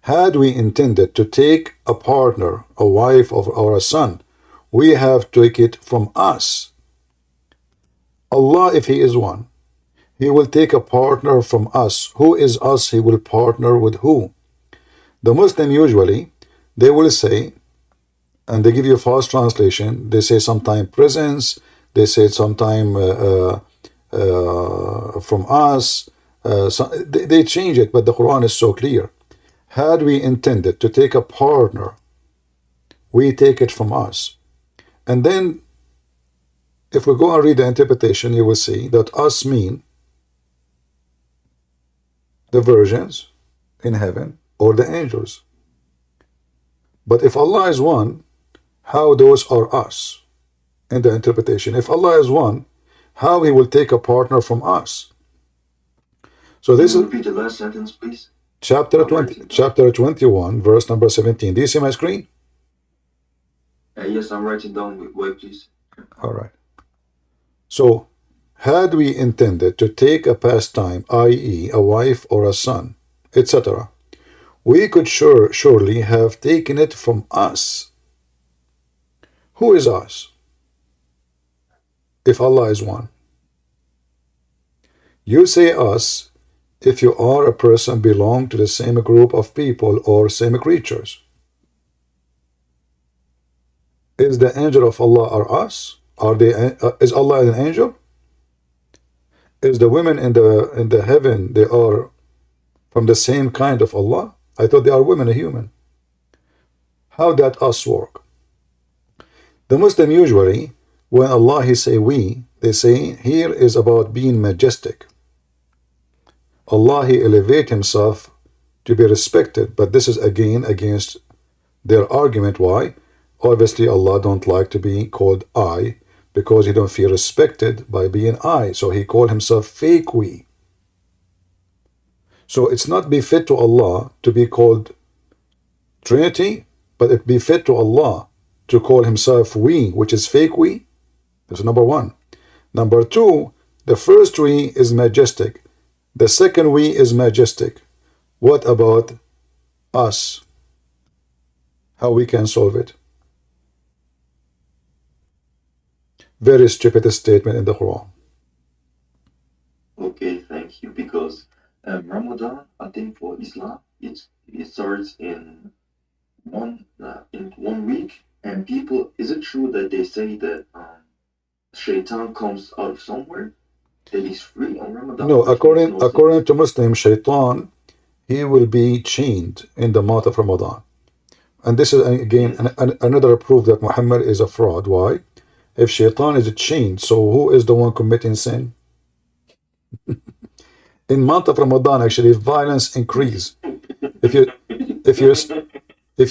had we intended to take a partner, a wife or a son, we have taken it from us. Allah, if He is one, He will take a partner from us. Who is us? He will partner with who? The Muslim usually, they will say, and they give you a false translation, they say sometime presence, they say sometime from us, they change it, but the Quran is so clear. Had we intended to take a partner, we take it from us. And then, if we go and read the interpretation, you will see that us mean the virgins in heaven or the angels. But if Allah is one, how those are us in the interpretation? If Allah is one, how He will take a partner from us? So this is Repeat the last sentence, please. chapter 21, verse number 17. Do you see my screen? Yes, I'm writing down. Wait, please. All right. So, had we intended to take a pastime, i.e., a wife or a son, etc., we could surely have taken it from us. Who is us? If Allah is one. You say us if you are a person belong to the same group of people or same creatures. Is the angel of Allah are us? Is Allah an angel? Is the women in the heaven, they are from the same kind of Allah? I thought they are women, a human. How that us work? The Muslim usually, when Allah He say we, they say here is about being majestic. Allah He elevate Himself to be respected, but this is again against their argument. Why? Obviously Allah don't like to be called I, because He don't feel respected by being I, so He called Himself fake we. So it's not befit to Allah to be called Trinity, but it befit to Allah to call himself we, which is fake we. That's number one. Number two, the first we is majestic. The second we is majestic. What about us? How we can solve it? Very stupid statement in the Quran. Okay, thank you. Because Ramadan, I think for Islam, it starts in one week, and people, is it true that they say that Shaitan comes out of somewhere, that he's free on Ramadan? No, according to Muslim, Shaitan, he will be chained in the month of Ramadan. And this is again another proof that Muhammad is a fraud. Why? If Shaitan is chained, so who is the one committing sin? In month of Ramadan, actually, violence increase. If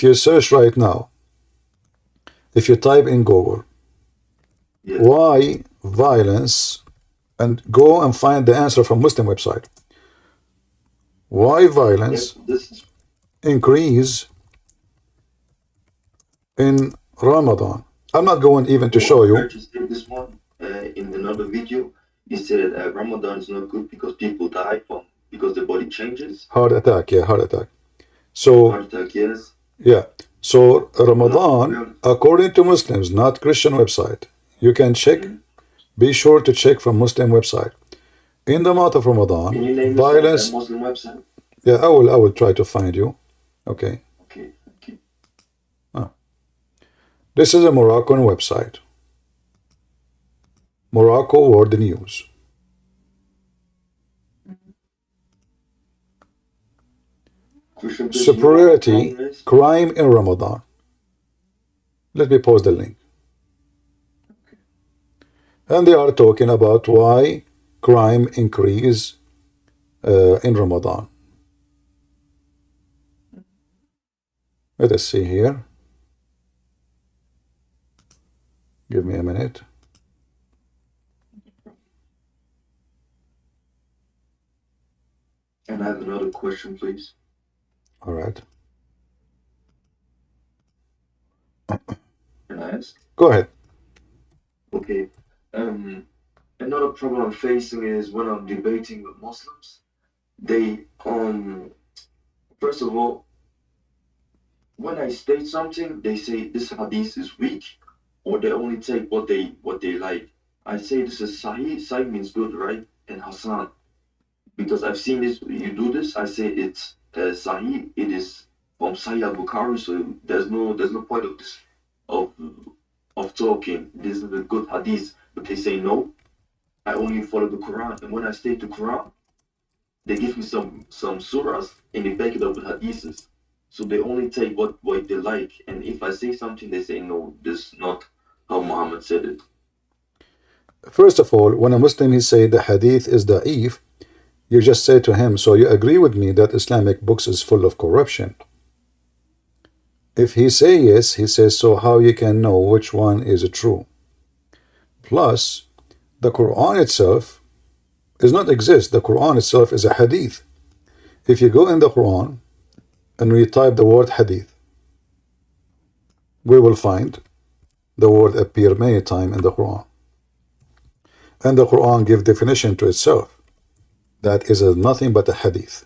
you search right now, if you type in Google, why violence, and go and find the answer from Muslim website. Why violence increase in Ramadan? I'm not going even to show you. I just did this one in another video. You said Ramadan is not good because people die because the body changes. Heart attack, yeah, heart attack. So heart attack, yes. Yeah. So Ramadan, according to Muslims, not Christian website. You can check. Be sure to check from Muslim website. In the month of Ramadan, can you name violence. Muslim website? Yeah, I will try to find you. Okay. Okay. Okay. This is a Moroccan website. Morocco World News. Superiority, crime in Ramadan. Let me post the link. And they are talking about why crime increase in Ramadan. Let us see here. Give me a minute. And I have another question, please. All right. Can I ask? Go ahead. Okay. Another problem I'm facing is when I'm debating with Muslims, they first of all, when I state something, they say this hadith is weak, or they only take what they like. I say this is Sahih. Sahih means good, right? And Hasan, because I've seen this. You do this. I say it's Sahih. It is from Sahih al-Bukhari, so there's no point of this of talking. This is a good hadith, but they say no. I only follow the Quran, and when I state the Quran, they give me some surahs and they back it up with hadiths. So they only take what they like, and if I say something, they say no, this is not how Muhammad said it. First of all, when a Muslim he say the hadith is da'if, you just say to him, so you agree with me that Islamic books is full of corruption? If he say yes, he says, so how you can know which one is true? Plus, the Quran itself does not exist. The Quran itself is a hadith. If you go in the Quran and we type the word hadith, we will find the word appear many times in the Quran. And the Quran gives definition to itself. That is nothing but a hadith.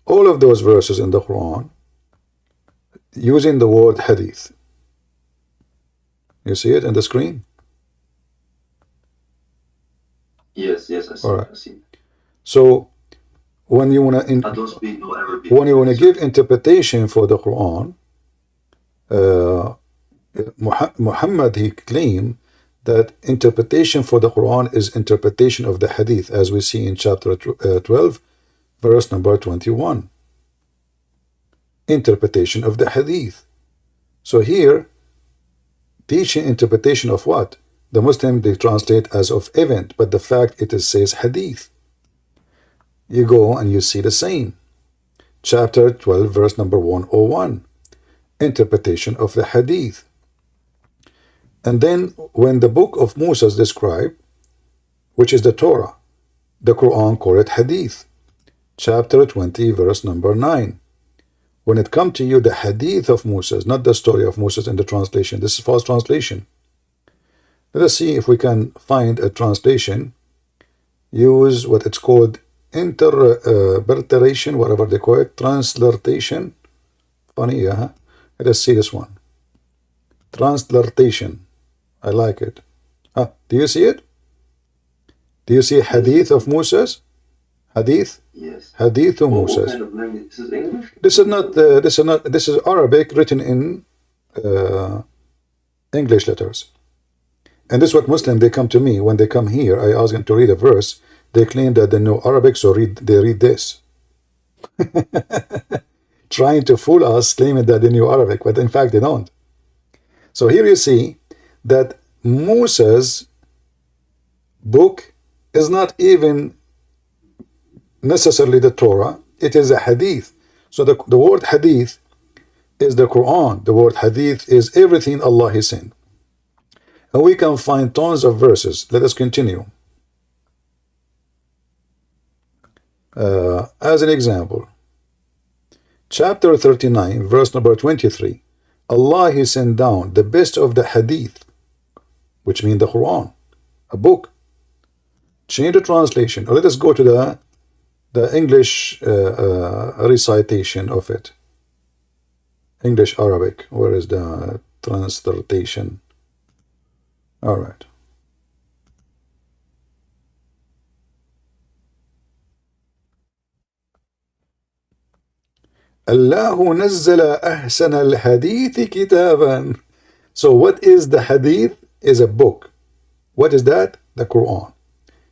All of those verses in the Quran using the word hadith. You see it in the screen? Yes, I see. All right. I see. So when you want I don't speak no Arabic. when you want to give interpretation for the Quran, Muhammad he claimed that interpretation for the Quran is interpretation of the hadith, as we see in chapter 12, verse number 21. Interpretation of the hadith. So here, teaching interpretation of what? The Muslim they translate as of event, but the fact it says hadith. You go and you see the same. Chapter 12, verse number 101. Interpretation of the hadith. And then when the book of Musa is described, which is the Torah, the Quran called it hadith. chapter 20, verse number 9. When it comes to you, the hadith of Moses, not the story of Moses in the translation. This is false translation. Let us see if we can find a translation. Use what it's called interpretation, whatever they call it, transliteration. Funny, yeah. Let us see this one. Transliteration. I like it. Do you see it? Do you see hadith of Moses? Hadith? Yes. Hadith of What Moses. kind of language? This is English? This is Arabic written in English letters. And this is what Muslims, they come to me. When they come here, I ask them to read a verse. They claim that they know Arabic, so they read this. Trying to fool us, claiming that they knew Arabic, but in fact they don't. So here you see that Moses' book is not even necessarily the Torah. It is a hadith. So the word hadith is the Quran. The word hadith is everything Allah has sent. And we can find tons of verses. Let us continue. As an example, chapter 39, verse number 23. Allah He sent down the best of the hadith, which means the Quran, a book. Change the translation. Or let us go to the English recitation of it. English Arabic. Where is the translation? All right. الله نزل أحسن الحديث كتابا. So what is the hadith? Is a book. What is that? The Quran.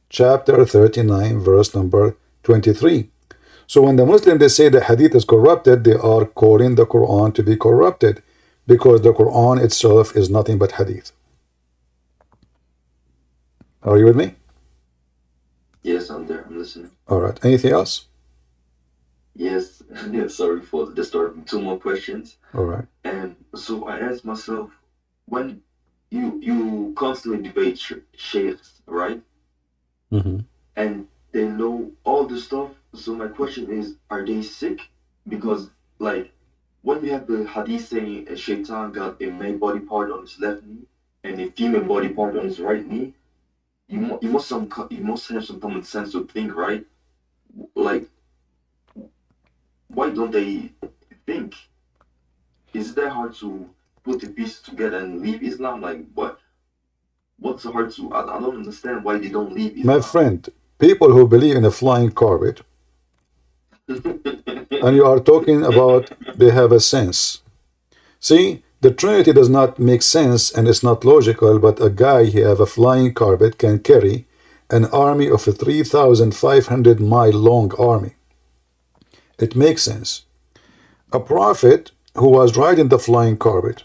Chapter 39, verse number 23. So when the Muslims, they say the hadith is corrupted, they are calling the Quran to be corrupted, because the Quran itself is nothing but hadith. Are you with me? Yes, I'm there. I'm listening. All right. Anything else? Yes. Sorry for disturbing. Two more questions. All right. And so I asked myself, when you constantly debate sheikhs, right? Mm-hmm. And they know all the stuff. So my question is, are they sick? Because like when we have the hadith saying a shaitan got a male body part on his left knee and a female body part on his right knee, you must have some common sense to think, right? Like, why don't they think? Is it that hard to put the pieces together and leave Islam? Like, what's so hard to? I don't understand why they don't leave Islam. My friend, people who believe in a flying carpet, and you are talking about they have a sense. See, the Trinity does not make sense and it's not logical, but a guy who have a flying carpet can carry an army of a 3,500-mile long army. It makes sense. A prophet who was riding the flying carpet,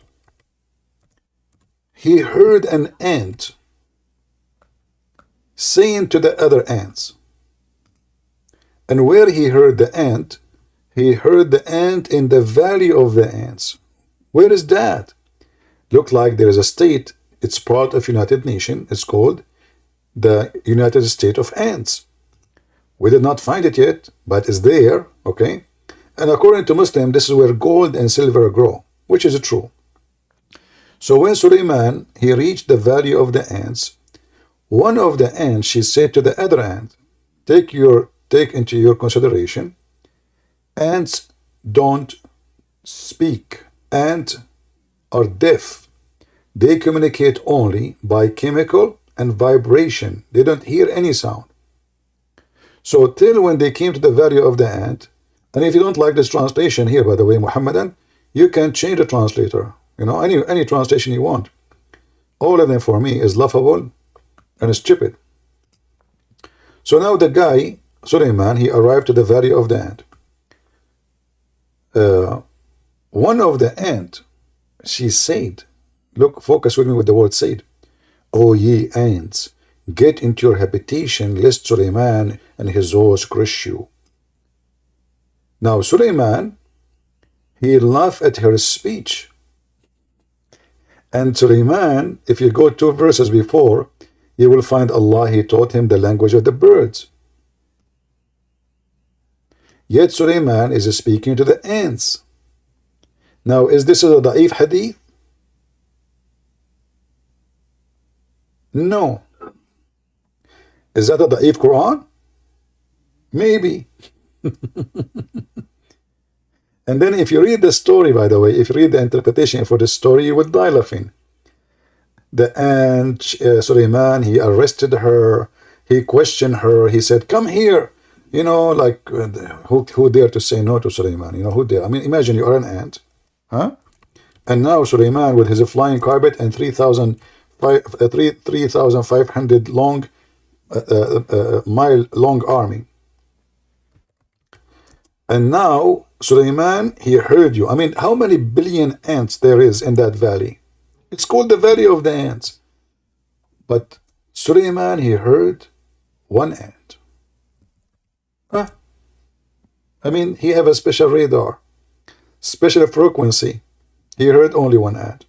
he heard an ant saying to the other ants. And where he heard the ant in the valley of the ants. Where is that? Look like there is a state. It's part of United Nations. It's called the United States of Ants. We did not find it yet, but it's there, okay? And according to Muslim, this is where gold and silver grow, which is true. So when Suleiman, he reached the valley of the ants, one of the ants, she said to the other ant, take into your consideration, ants don't speak. Ants are deaf. They communicate only by chemical and vibration. They don't hear any sound. So till when they came to the valley of the ant, and if you don't like this translation here, by the way, Muhammadan, you can change the translator. You know, any translation you want. All of them for me is laughable and stupid. So now the guy, Suleiman, he arrived to the valley of the ant. One of the ant, she said, look, focus with me with the word said, O ye ants, get into your habitation, lest Suleiman and his horse crush you. Now Suleiman, he laughed at her speech. And Suleiman, if you go 2 verses before, you will find Allah, he taught him the language of the birds. Yet Sulaiman is speaking to the ants. Now, is this a da'if hadith? No. Is that a da'if Quran? Maybe. And then if you read the story, by the way, if you read the interpretation for the story, you would die laughing. The ant, Sulaiman, he arrested her, he questioned her, he said, come here. You know, like, who dare to say no to Sulaiman? You know, who dare? I mean, imagine you are an ant, huh? And now Sulaiman with his flying carpet and 3,500 long, mile long army. And now Sulaiman, he heard you. I mean, how many billion ants there is in that valley? It's called the Valley of the Ants. But Sulaiman, he heard one ant. Huh? I mean, he have a special radar, special frequency. He heard only one ant.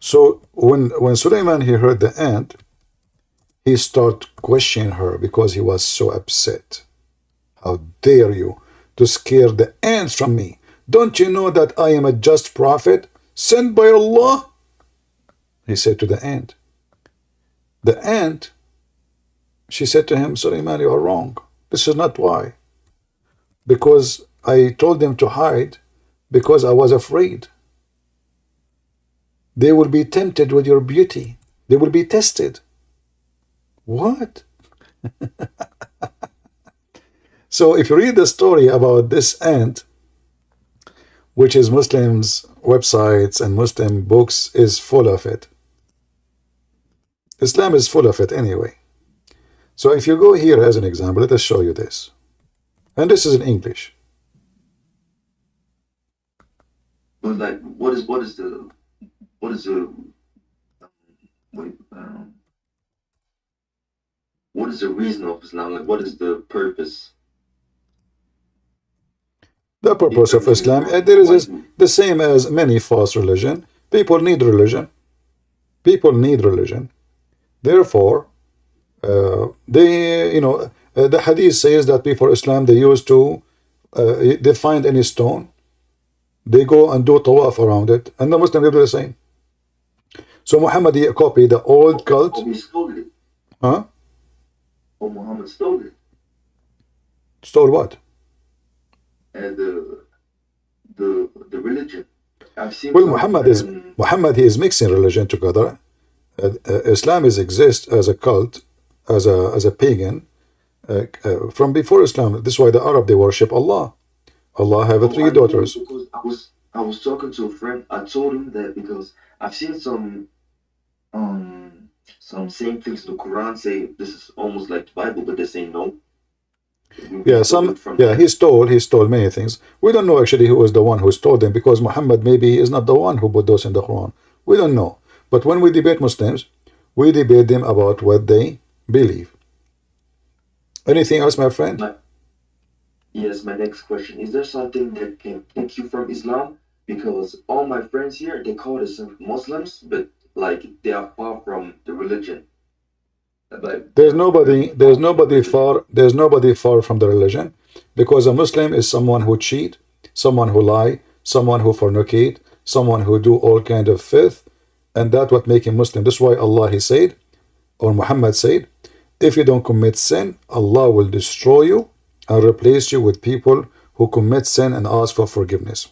So when Sulaiman, he heard the ant, he started questioning her because he was so upset. How dare you to scare the ants from me? Don't you know that I am a just prophet sent by Allah? He said to the ant. The ant, she said to him, Sulaiman, you are wrong. This is not why. Because I told them to hide because I was afraid. They will be tempted with your beauty. They will be tested. What? So if you read the story about this ant, which is Muslims' websites and Muslim books, is full of it. Islam is full of it anyway. So if you go here as an example, let us show you this. And this is in English. But like, what is the reason of Islam? Like, what is the purpose? The purpose of Islam, there is the same as many false religion. People need religion. People need religion. Therefore, the hadith says that before Islam, they used to, they find any stone, they go and do tawaf around it, and the Muslims do the same. So Muhammad, he copied the old cult. Oh, he stole it. Huh? Oh, Muhammad stole it. Stole what? And the religion. I've seen. Well, Muhammad, he is mixing religion together. Islam exists as a cult, as a pagan, from before Islam. This is why the Arab, they worship Allah. Allah have three daughters. Because I was talking to a friend. I told him that because I've seen some same things in the Quran say this is almost like the Bible, but they say no. Yeah, he stole many things. We don't know actually who was the one who stole them, because Muhammad maybe is not the one who put those in the Quran. We don't know. But when we debate Muslims, we debate them about what they believe. Anything else, my friend? Yes, my next question. Is there something that can take you from Islam? Because all my friends here, they call themselves Muslims, but like they are far from the religion. Like, there's nobody far from the religion, because a Muslim is someone who cheat, someone who lie, someone who fornicate, someone who do all kind of filth, and that's what make him Muslim. That's why Allah, he said, or Muhammad said, if you don't commit sin, Allah will destroy you and replace you with people who commit sin and ask for forgiveness.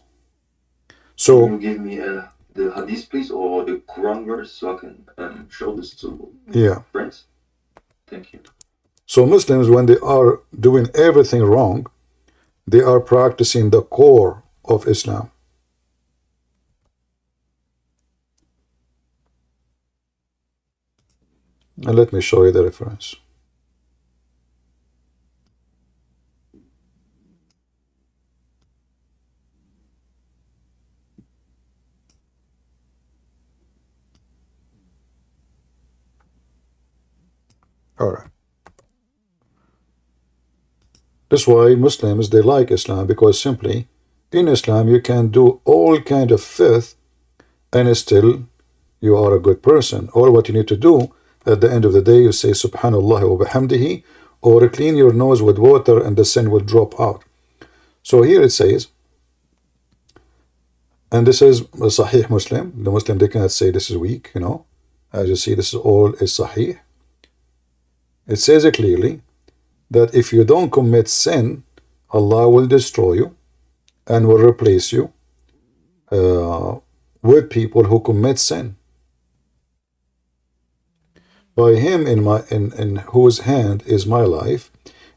So can you give me the hadith, please, or the Quran verse, so I can show this to friends? Thank you. So Muslims, when they are doing everything wrong, they are practicing the core of Islam. And let me show you the reference. All right. That's why Muslims, they like Islam, because simply in Islam you can do all kind of filth and still you are a good person. All what you need to do at the end of the day, you say Subhanallah wa bihamdihi or clean your nose with water and the sin will drop out. So here it says, and this is a Sahih Muslim. The Muslim, they cannot say this is weak, you know. As you see, this is all is Sahih. It says it clearly that if you don't commit sin, Allah will destroy you and will replace you with people who commit sin. By him in whose hand is my life,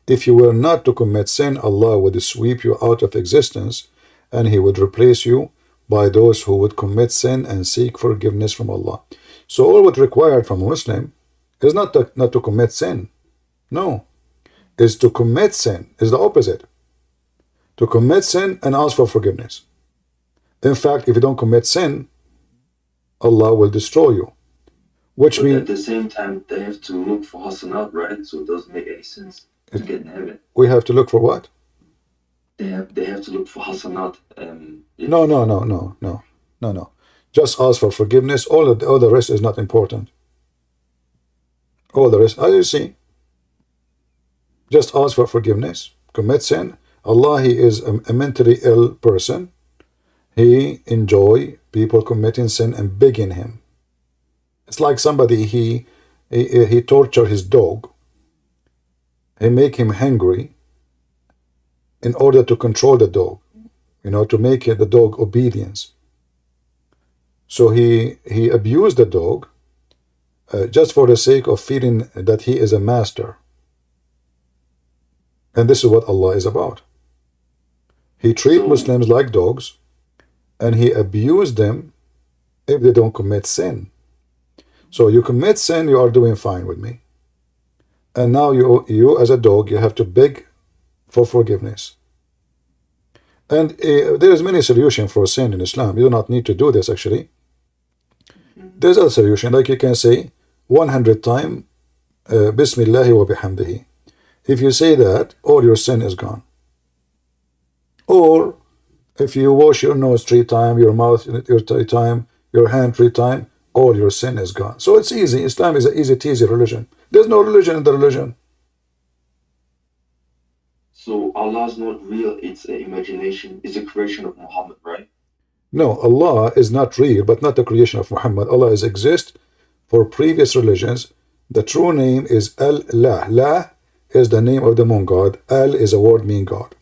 if you were not to commit sin, Allah would sweep you out of existence and he would replace you by those who would commit sin and seek forgiveness from Allah. So all what's required from a Muslim is not to commit sin. No. Is to commit sin. Is the opposite. To commit sin and ask for forgiveness. In fact, if you don't commit sin, Allah will destroy you. Which means at the same time, they have to look for hasanat, right? So it doesn't make any sense to get in heaven. We have to look for what? They have to look for hasanat. No. Just ask for forgiveness. All the rest is not important. All the rest, as you see, just ask for forgiveness. Commit sin. Allah, he is a mentally ill person. He enjoy people committing sin and begging him. It's like somebody, he torture his dog. He make him hungry in order to control the dog, you know, to make the dog obedience. So he abused the dog just for the sake of feeling that he is a master. And this is what Allah is about. He treats Muslims like dogs, and he abused them if they don't commit sin. So you commit sin, you are doing fine with me. And now you as a dog, you have to beg for forgiveness. And there is many solutions for sin in Islam. You do not need to do this actually. There's a solution, like you can say 100 times Bismillahi wa bihamdihi. If you say that, all your sin is gone. Or if you wash your nose 3 times, your mouth 3 times, your hand 3 times, all your sin is gone. So it's easy. Islam is an easy religion. There's no religion in the religion. So Allah is not real, it's an imagination, it's a creation of Muhammad, right? No, Allah is not real, but not the creation of Muhammad. Allah is exist for previous religions. The true name is Allah. La is the name of the moon god. Al is a word meaning God.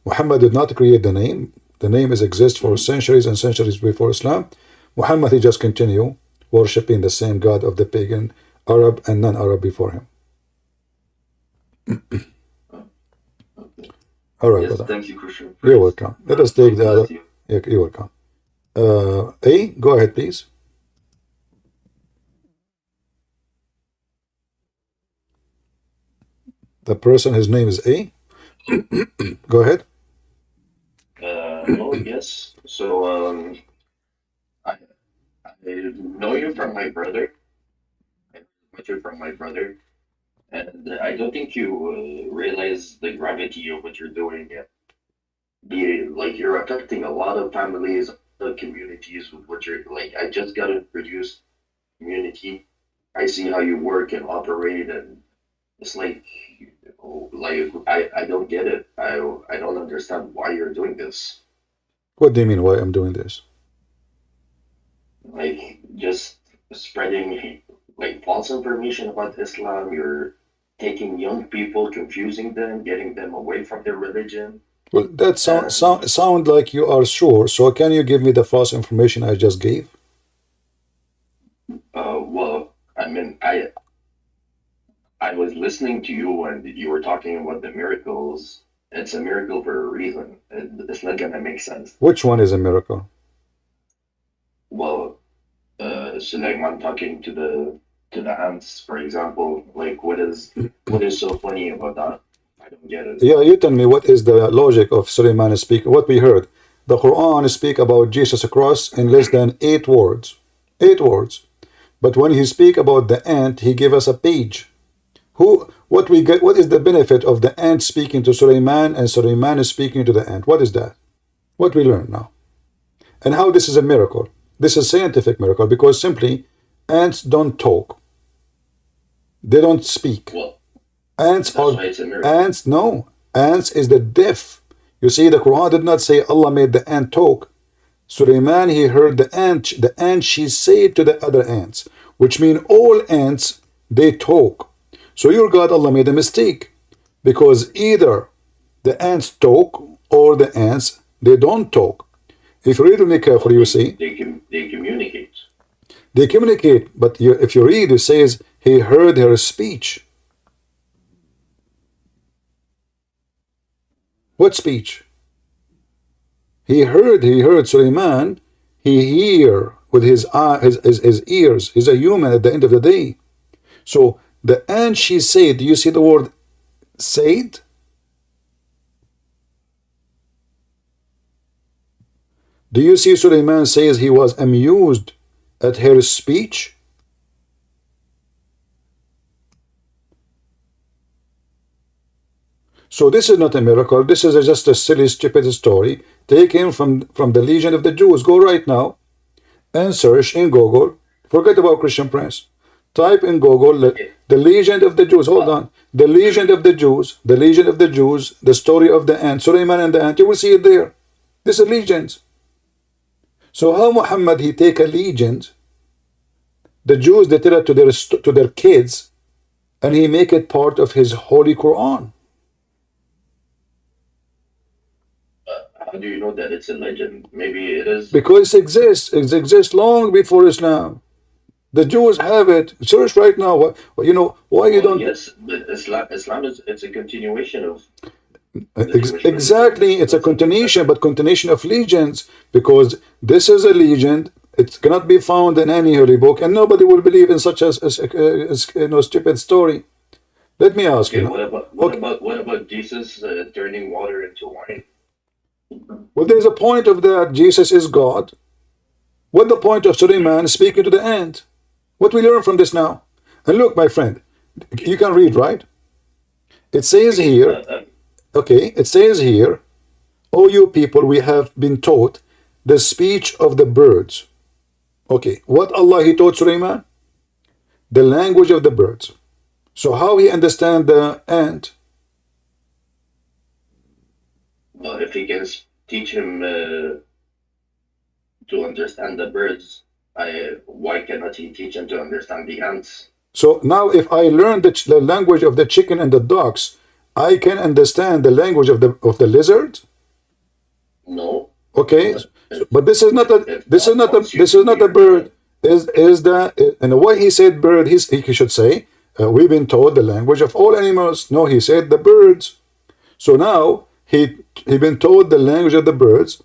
Muhammad did not create the name. The name is exist for centuries and centuries before Islam. Muhammad, he just continue worshipping the same God of the pagan Arab and non-Arab before him. All right, Yes, brother. thank you, Christian. You're welcome. Let us take the other. Bless you. You're welcome. A, go ahead, please. The person, his name is A. Go ahead. Hello, yes. So, I know you from my brother. I met you from my brother. And I don't think you realize the gravity of what you're doing yet. Like, you're affecting a lot of families, communities with what you're, like, I just got introduced community. I see how you work and operate, and it's like I don't get it. I don't understand why you're doing this. What do you mean why I'm doing this? Like, just spreading like false information about Islam. You're taking young people, confusing them, getting them away from their religion. Well, that sound like you are sure. So can you give me the false information I just gave? Well, I mean, I was listening to you and you were talking about the miracles. It's a miracle for a reason. It's not gonna make sense. Which one is a miracle? Well, so like when I'm talking to the ants, for example, like what is so funny about that? I don't get it. Yeah, you tell me what is the logic of Suleiman speak. What we heard, the Quran speak about Jesus cross in less than 8 words. 8 words. But when he speak about the ant, he give us a page. What is the benefit of the ant speaking to Suleiman and Suleiman is speaking to the ant? What is that? What we learn now? And how this is a miracle? This is a scientific miracle because simply ants don't talk. They don't speak. Well, Ants That's are why it's a miracle. ants. No, ants is the deaf. You see, the Quran did not say Allah made the ant talk. Suleiman, he heard the ant. The ant, she said to the other ants, which mean all ants, they talk. So your God, Allah made a mistake, because either the ants talk or the ants, they don't talk. If you read really carefully, you see They communicate. they communicate. But if you read, it says he heard her speech. What speech? He heard Suleiman. He hear with his his ears. He's a human at the end of the day. So the ant, she said. Do you see the word said? Do you see Suleiman says he was amused at her speech? So this is not a miracle. This is just a silly, stupid story taken from the Legion of the Jews. Go right now and search in Google. Forget about Christian Prince. Type in Google the Legion of the Jews. Hold on. The Legion of the Jews. The Legion of the Jews. The story of the ant. Suleiman and the ant. You will see it there. This is legions. So how Muhammad, he take a legend, the Jews, they tell it to their kids, and he make it part of his holy Quran. How do you know that it's a legend? Maybe it is. Because it exists. It exists long before Islam. The Jews have it. Search right now. You know why you don't? Yes, but Islam is, it's a continuation of. Exactly, it's a continuation, but continuation of legends, because this is a legend. It cannot be found in any holy book, and nobody will believe in such a stupid story. Let me ask you. What about Jesus turning water into wine? Well, there's a point of that. Jesus is God. What the point of Suleiman speaking to the ant? What we learn from this now? And look, my friend, you can read, right? It says here. Okay, it says here, O you people, we have been taught the speech of the birds. Okay, what Allah, he taught Suleiman? The language of the birds. So how he understand the ant? Well, if he can teach him to understand the birds, why cannot he teach him to understand the ants? So now if I learn the language of the chicken and the ducks, I can understand the language of the lizard? No. Okay, but this is not a bird. Is that, and why he said bird? He should say we've been told the language of all animals. No, he said the birds. So now he been told the language of the birds,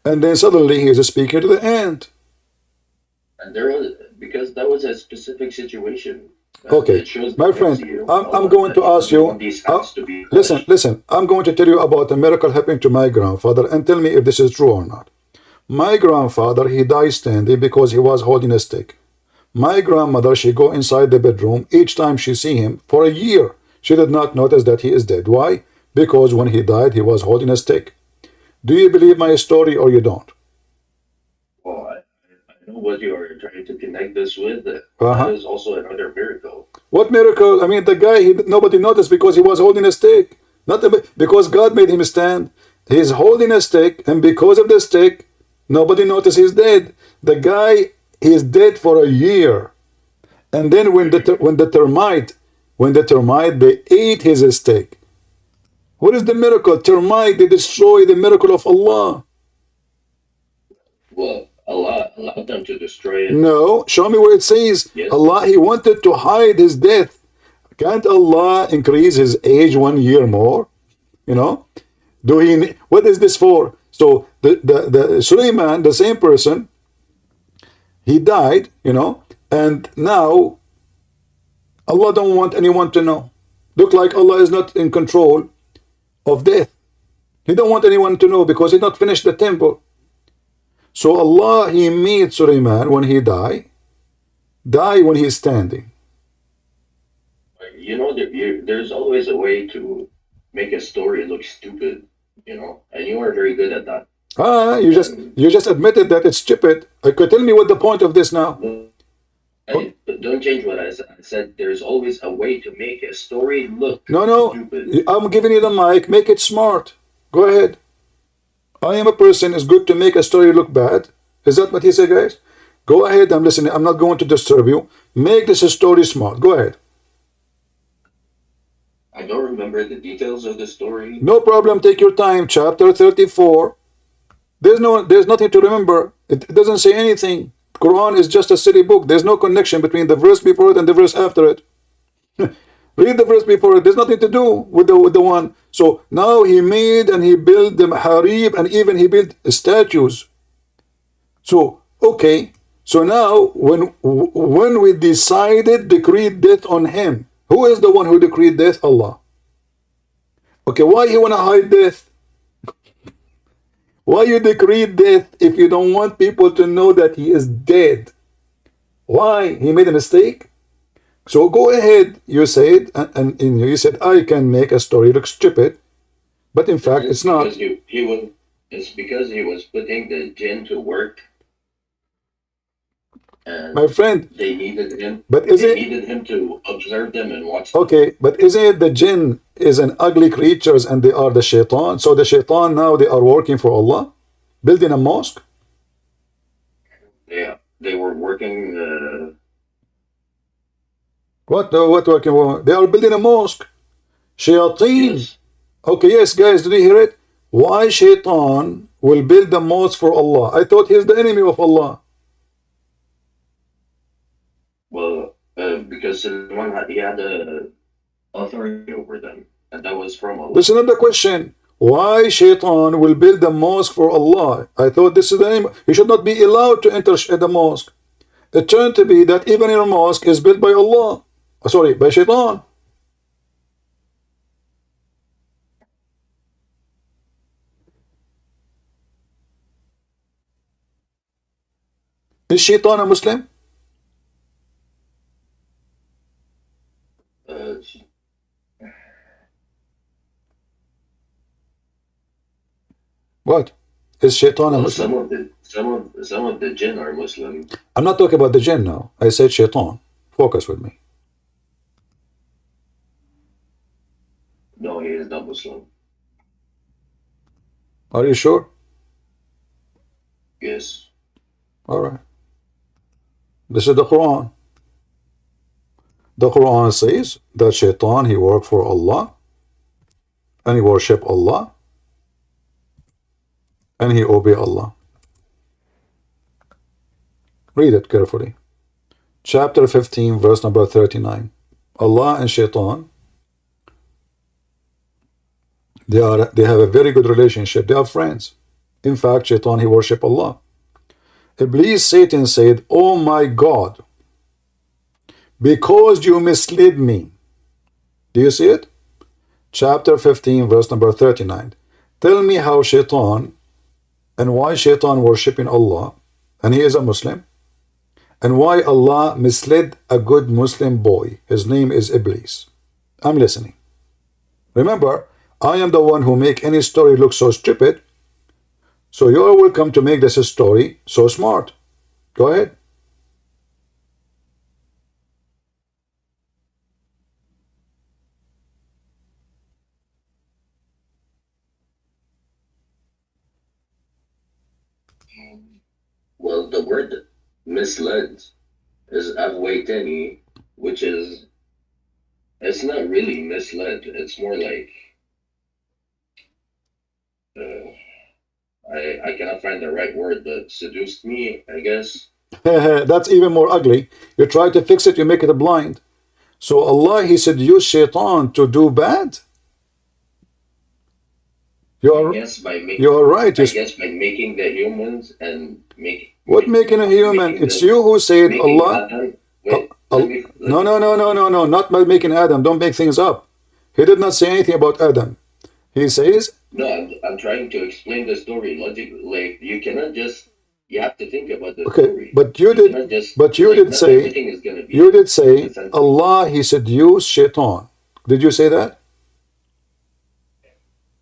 and then suddenly he is speaking to the ant. And there was, because that was a specific situation. Okay, my friend, I'm going to ask you, listen, I'm going to tell you about a miracle happening to my grandfather, and tell me if this is true or not. My grandfather, he died standing because he was holding a stick. My grandmother, she go inside the bedroom. Each time she see him, for a year, she did not notice that he is dead. Why? Because when he died, he was holding a stick. Do you believe my story or you don't? Well, I know what you are trying to connect this with. That is also another miracle. What miracle? I mean, the guy, nobody noticed because he was holding a stick. Not because God made him stand. He's holding a stick, and because of the stick, nobody noticed he's dead. The guy is dead for a year. And then when the termite, they ate his stick. What is the miracle? Termite, they destroy the miracle of Allah. Well, Allah allowed them to destroy it. No, show me where it says. Yes. Allah, he wanted to hide his death. Can't Allah increase his age 1 year more? You know? What is this for? So the Suleiman, the same person, he died, you know, and now Allah don't want anyone to know. Look like Allah is not in control of death. He don't want anyone to know because he not finished the temple. So Allah, he made Suleiman when he die when he's standing. You know, there's always a way to make a story look stupid, you know, and you are very good at that. You just admitted that it's stupid. Tell me what the point of this now. The don't change what I said. I said there's always a way to make a story look No, stupid. I'm giving you the mic. Make it smart. Go ahead. I am a person. It's good to make a story look bad. Is that what he said, guys? Go ahead. I'm listening. I'm not going to disturb you. Make this story smart. Go ahead. I don't remember the details of the story. No problem. Take your time. Chapter 34. There's nothing to remember. It doesn't say anything. Quran is just a silly book. There's no connection between the verse before it and the verse after it. Read the verse before it. There's nothing to do with the one. So now he made and he built the harib and even he built statues. So okay. So now when we decided decreed death on him, who is the one who decreed death? Allah. Okay, why you wanna hide death? Why you decreed death if you don't want people to know that he is dead? Why? He made a mistake? So go ahead, you said, and you said, I can make a story look stupid, but in fact it's not. It's because he was putting the jinn to work. And my friend, they needed him. But they needed him to observe them and watch them. Okay, but isn't it the jinn is an ugly creatures and they are the shaitan? So the shaitan now they are working for Allah, building a mosque. Yeah, they were working. What working? They are building a mosque. Shayateen. Yes. Okay, yes, guys, did you hear it? Why shaitan will build a mosque for Allah? I thought he's the enemy of Allah. Well, because he had authority over them, and that was from Allah. This is another question. Why shaitan will build a mosque for Allah? I thought this is the name. He should not be allowed to enter the mosque. It turned to be that even your mosque is built by Allah. Sorry, by shaitan. Is shaitan a Muslim? What? Is shaitan a Muslim? Some of the jinn are Muslim. I'm not talking about the jinn now. I said shaitan. Focus with me. No, he is not Muslim. Are you sure? Yes. All right. This is the Quran. The Quran says that shaitan, he worked for Allah and he worship Allah and he obey Allah. Read it carefully. Chapter 15, verse number 39. Allah and shaitan, they have a very good relationship. They are friends. In fact, shaitan, he worship Allah. Iblis, Satan said, oh my God, because you misled me. Do you see it? Chapter 15, verse number 39. Tell me how shaitan and why shaitan worshiping Allah, and he is a Muslim, and why Allah misled a good Muslim boy. His name is Iblis. I'm listening. Remember, I am the one who make any story look so stupid, so you are welcome to make this story so smart. Go ahead. Well, the word misled is avwaitani, which is, it's not really misled. It's more like, I cannot find the right word, but seduced me, I guess. That's even more ugly. You try to fix it, you make it blind. So Allah, he seduced shaitan to do bad? You are right. I guess by making the humans and making... What making a human? It's you who said Allah... No, not by making Adam. Don't make things up. He did not say anything about Adam. He says... No, I'm trying to explain the story logically. Like, you cannot just... You have to think about the story. But you did say Allah, he seduced shaitan. Did you say that?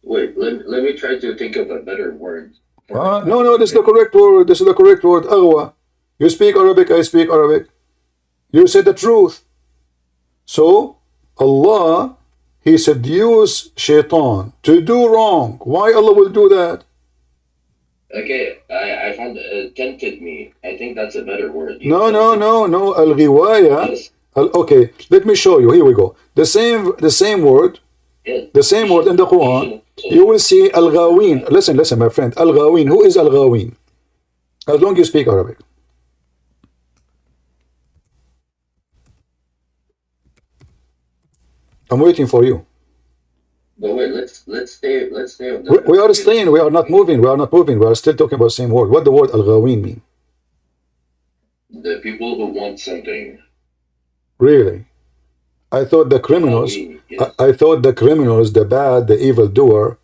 Wait, let me try to think of a better word. No, this is the correct word. This is the correct word. Aghwa. You speak Arabic, I speak Arabic. You said the truth. So Allah, He seduced shaitan to do wrong. Why Allah will do that? Okay, I found tempted me. I think that's a better word. No. Al-ghiwaya. Yes. Okay, let me show you. Here we go. The same word. Yes. The same word in the Quran. You will see al-ghawin. Listen, my friend. Al-ghawin. Who is al-ghawin? As long as you speak Arabic. I'm waiting for you. But wait, let's stay on We are staying. We are not moving. We are still talking about the same word. What the word al-ghawin mean? The people who want something. Really? I thought the criminals. Yes. I thought the criminals, the bad, the evil doer.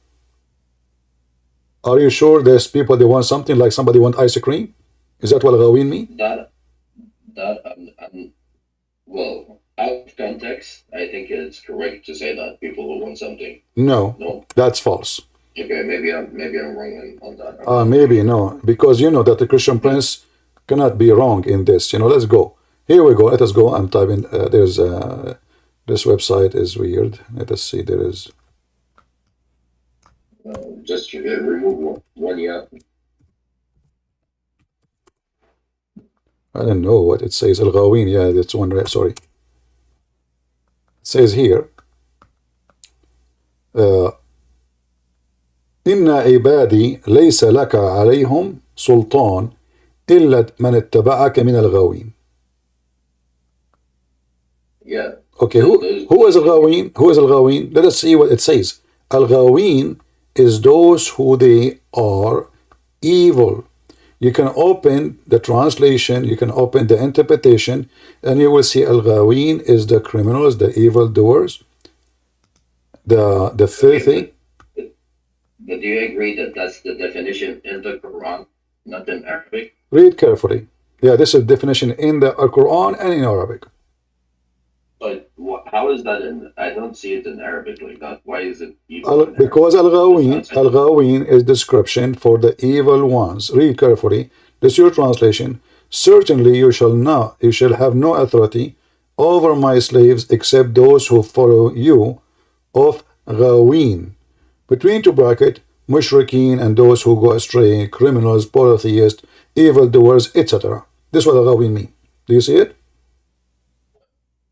Are you sure there's people they want something like somebody want ice cream? Is that what al-ghawin mean? That well, out of context, I think it's correct to say that people who want something. No, that's false. Okay, maybe I'm wrong on that. Maybe no, because you know that the Christian Prince cannot be wrong in this. Let's go. Here we go. Let us go. I'm typing. There's this website is weird. Let us see. There is. Just remove one. Yeah. I don't know what it says. Al-Ghawin. Yeah, that's one. Sorry. It says here. إن عبادي ليس لك عليهم سلطان إلا من اتبعك من الغاوين. Yeah. Okay, who is al-Ghawin? Who is al-Ghawin? Let us see what it says. Al-Ghawin is those who they are evil. You can open the translation, you can open the interpretation, and you will see al-Ghawin is the criminals, the evil doers, the filthy. But do you agree that that's the definition in the Quran, not in Arabic? Read carefully. Yeah, this is definition in the Quran and in Arabic. But how is that in? I don't see it in Arabic like that. Why is it evil? Because al-Ghawin is description for the evil ones. Read carefully. This is your translation. Certainly you shall have no authority over my slaves except those who follow you of Ghawin. Between two brackets, mushrikeen and those who go astray, criminals, polytheists, evildoers, etc. This is what al-Ghawin mean. Do you see it?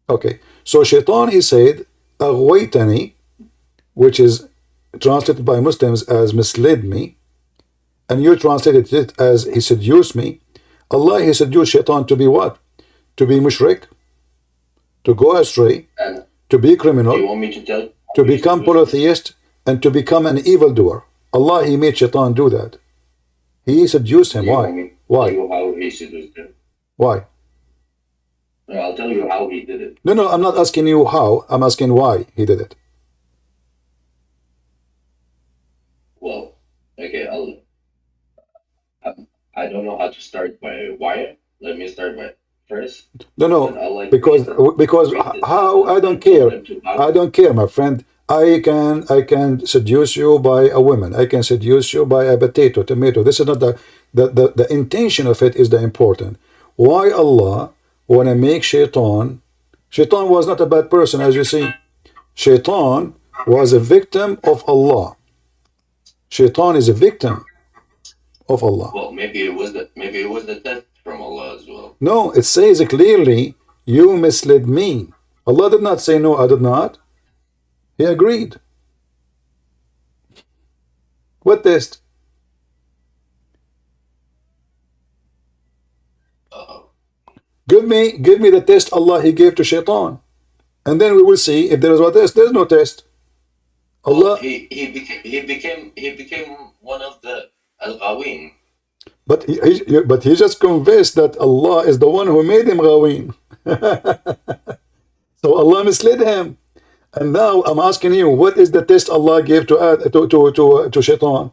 Okay, so shaitan, he said, aghwaytani, which is translated by Muslims as misled me, and you translated it as he seduced me. Allah, he seduced shaitan to be what? To be mushrik, to go astray, to be criminal, you want me to tell? To become polytheist, and to become an evildoer. Allah, he made shaitan do that. He seduced him. Why? Why? How he seduced him. Why? No, I'll tell you how he did it. No, I'm not asking you how. I'm asking why he did it. Well, okay, I don't know how to start by why. Let me start by first. No, because how? I don't care. I don't care, my friend. I can seduce you by a woman. I can seduce you by a tomato. This is not the intention of it is the important. Why Allah want to make shaitan? Shaitan was not a bad person, as you see. Shaitan was a victim of Allah. Shaitan is a victim of Allah. Well, maybe it was the test from Allah as well. No, it says clearly, you misled me. Allah did not say no, I did not. He agreed. What test? Give me the test Allah he gave to shaitan, and then we will see if there is a test. There is no test. Allah. He became one of the al-Ghawin. But he just confessed that Allah is the one who made him Ghawin. So Allah misled him. And now I'm asking you, what is the test Allah gave to shaitan?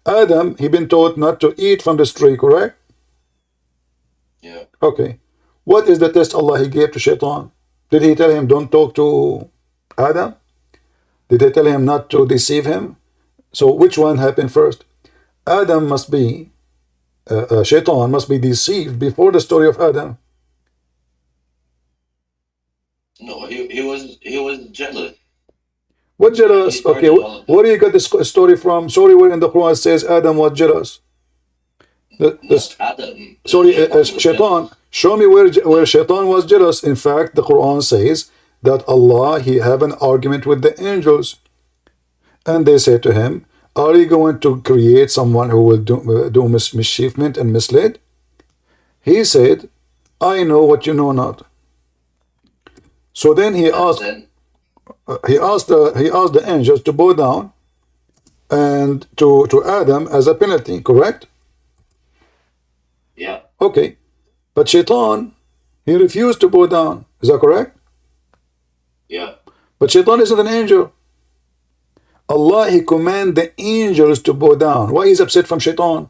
Adam, he been taught not to eat from this tree, correct? Yeah. Okay. What is the test Allah he gave to shaitan? Did he tell him don't talk to Adam? Did he tell him not to deceive him? So which one happened first? Adam must be, shaitan must be deceived before the story of Adam. he was jealous. What jealous? Okay, where do you get this story from? Sorry, where in the Quran says Adam was jealous? Adam. Sorry, Shaitan. Show me where Shaitan was jealous. In fact, the Quran says that Allah, he have an argument with the angels. And they say to him, are you going to create someone who will do mischievement and mislead? He said, I know what you know not. So then he asked the angels to bow down and to Adam as a penalty, correct? Yeah. Okay. But Shaitan, he refused to bow down. Is that correct? Yeah. But Shaitan isn't an angel. Allah, he command the angels to bow down. Why is upset from Shaitan?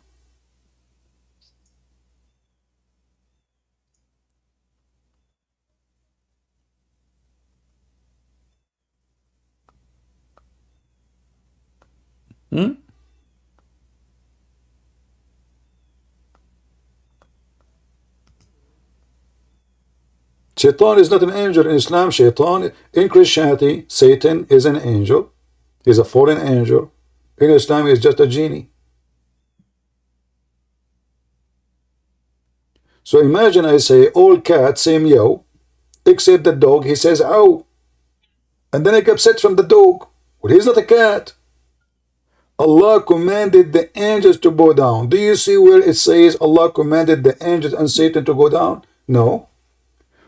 Shaitan is not an angel in Islam. Shaitan, in Christianity, Satan is an angel. He's a fallen angel. In Islam, he's just a genie. So imagine I say, all cats say meow, except the dog, he says ow. And then I get upset from the dog. Well, he's not a cat. Allah commanded the angels to bow down. Do you see where it says Allah commanded the angels and Satan to go down? No.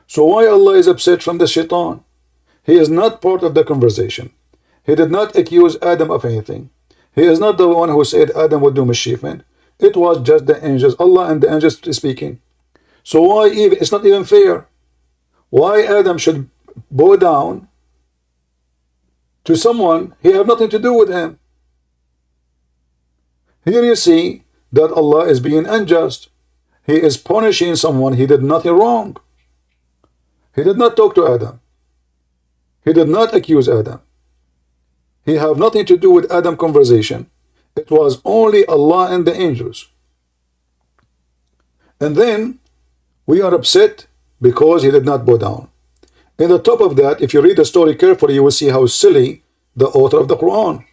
So why Allah is upset from the Shaitan? He is not part of the conversation. He did not accuse Adam of anything. He is not the one who said Adam would do mischievement. It was just the angels, Allah and the angels speaking. So why even, it's not even fair. Why Adam should bow down to someone he have nothing to do with him? Here you see that Allah is being unjust. He is punishing someone he did nothing wrong. He did not talk to Adam. He did not accuse Adam. He have nothing to do with Adam conversation. It was only Allah and the angels. And then we are upset because he did not bow down. In the top of that, if you read the story carefully, you will see how silly the author of the Quran.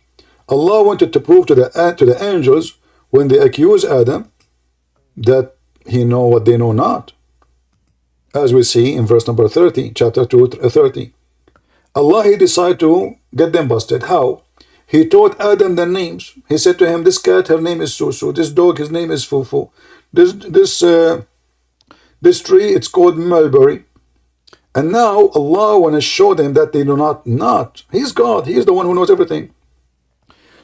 Allah wanted to prove to the angels when they accuse Adam that he know what they know not. As we see in verse number 30, chapter 2:30. Allah, he decided to get them busted. How? He taught Adam the names. He said to him, this cat, her name is Susu. This dog, his name is Fufu. This tree, it's called mulberry. And now Allah want to show them that they do not. He's God. He is the one who knows everything.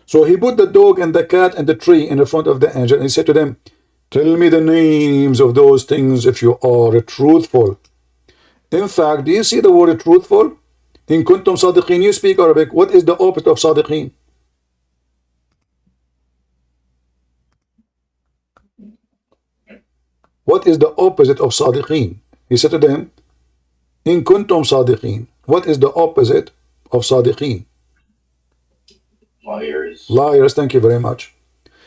So he put the dog and the cat and the tree in the front of the angel. And he said to them, tell me the names of those things if you are truthful. In fact, do you see the word truthful? In kuntum sadiqin, you speak Arabic. What is the opposite of sadiqin? What is the opposite of sadiqin? He said to them, in kuntum sadiqin. What is the opposite of sadiqin? Liars. Liars, thank you very much.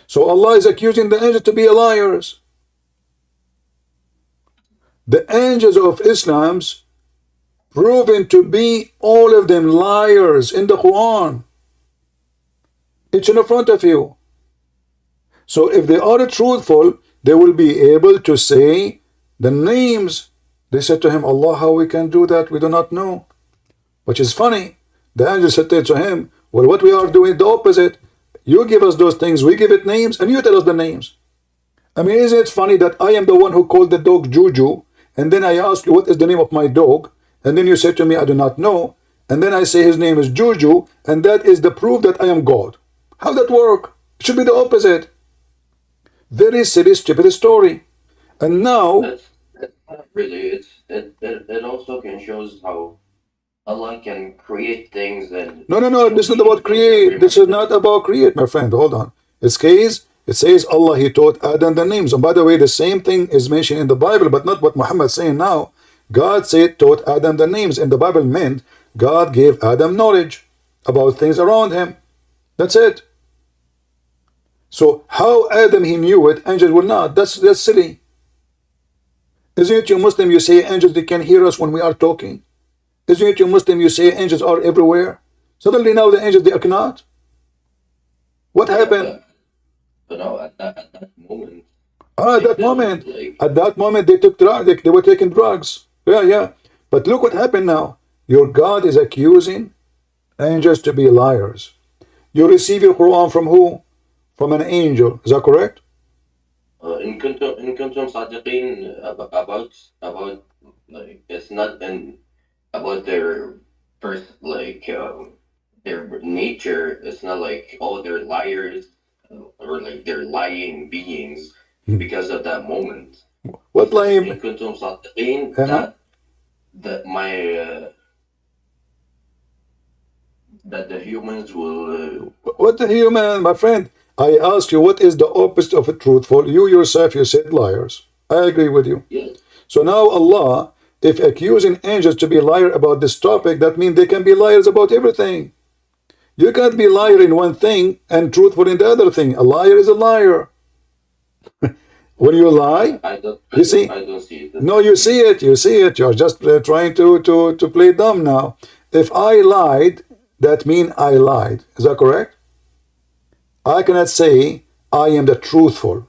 So Allah is accusing the angels to be liars. The angels of Islam's proven to be all of them liars in the Quran. It's in front of you. So if they are truthful, they will be able to say the names. They said to him, Allah, how we can do that? We do not know. Which is funny. The angel said to him, well, what we are doing the opposite. You give us those things, we give it names, and you tell us the names. I mean, isn't it funny that I am the one who called the dog Juju, and then I ask you, what is the name of my dog? And then you say to me, I do not know. And then I say his name is Juju, and that is the proof that I am God. How that work? It should be the opposite. Very silly, stupid story. And now... That's not really. It also can shows how Allah can create things and... No, this is not about create. This is not about create, my friend. Hold on. It says Allah, he taught Adam the names. And by the way, the same thing is mentioned in the Bible, but not what Muhammad is saying now. God said, taught Adam the names. And the Bible meant God gave Adam knowledge about things around him. That's it. So how Adam, he knew it, angels will not. That's silly. Isn't it, you Muslim, you say angels, they can hear us when we are talking? Isn't it you Muslim, you say angels are everywhere? Suddenly now the angels, they are not. What happened? But no, at that moment. At that moment, they took drugs. They were taking drugs. Yeah. But look what happened now. Your God is accusing angels to be liars. You receive your Quran from who? From an angel. Is that correct? In kuntum sadiqin, about like it's not about their first their nature. It's not like, oh, they're liars or like they're lying beings because of that moment. What lying? In kuntum sadiqin, that the humans will. What the human, my friend? I asked you, what is the opposite of a truthful? You yourself, you said liars. I agree with you. Yes. So now Allah, if accusing angels to be liar about this topic, that means they can be liars about everything. You can't be liar in one thing and truthful in the other thing. A liar is a liar. When you lie, I don't see it. No, you see it. You're just trying to play dumb now. If I lied, that means I lied. Is that correct? I cannot say I am the truthful,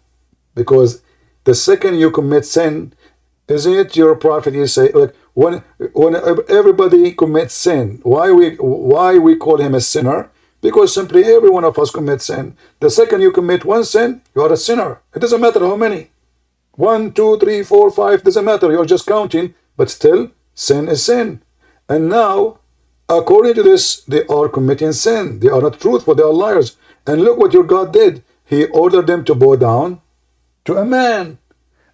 because the second you commit sin, isn't it your prophet? You say, like, when everybody commits sin, why we call him a sinner? Because simply every one of us commits sin. The second you commit one sin, you are a sinner. It doesn't matter how many. 1, 2, 3, 4, 5, doesn't matter. You're just counting, but still, sin is sin. And now, according to this, they are committing sin. They are not truthful. They are liars. And look what your God did. He ordered them to bow down to a man.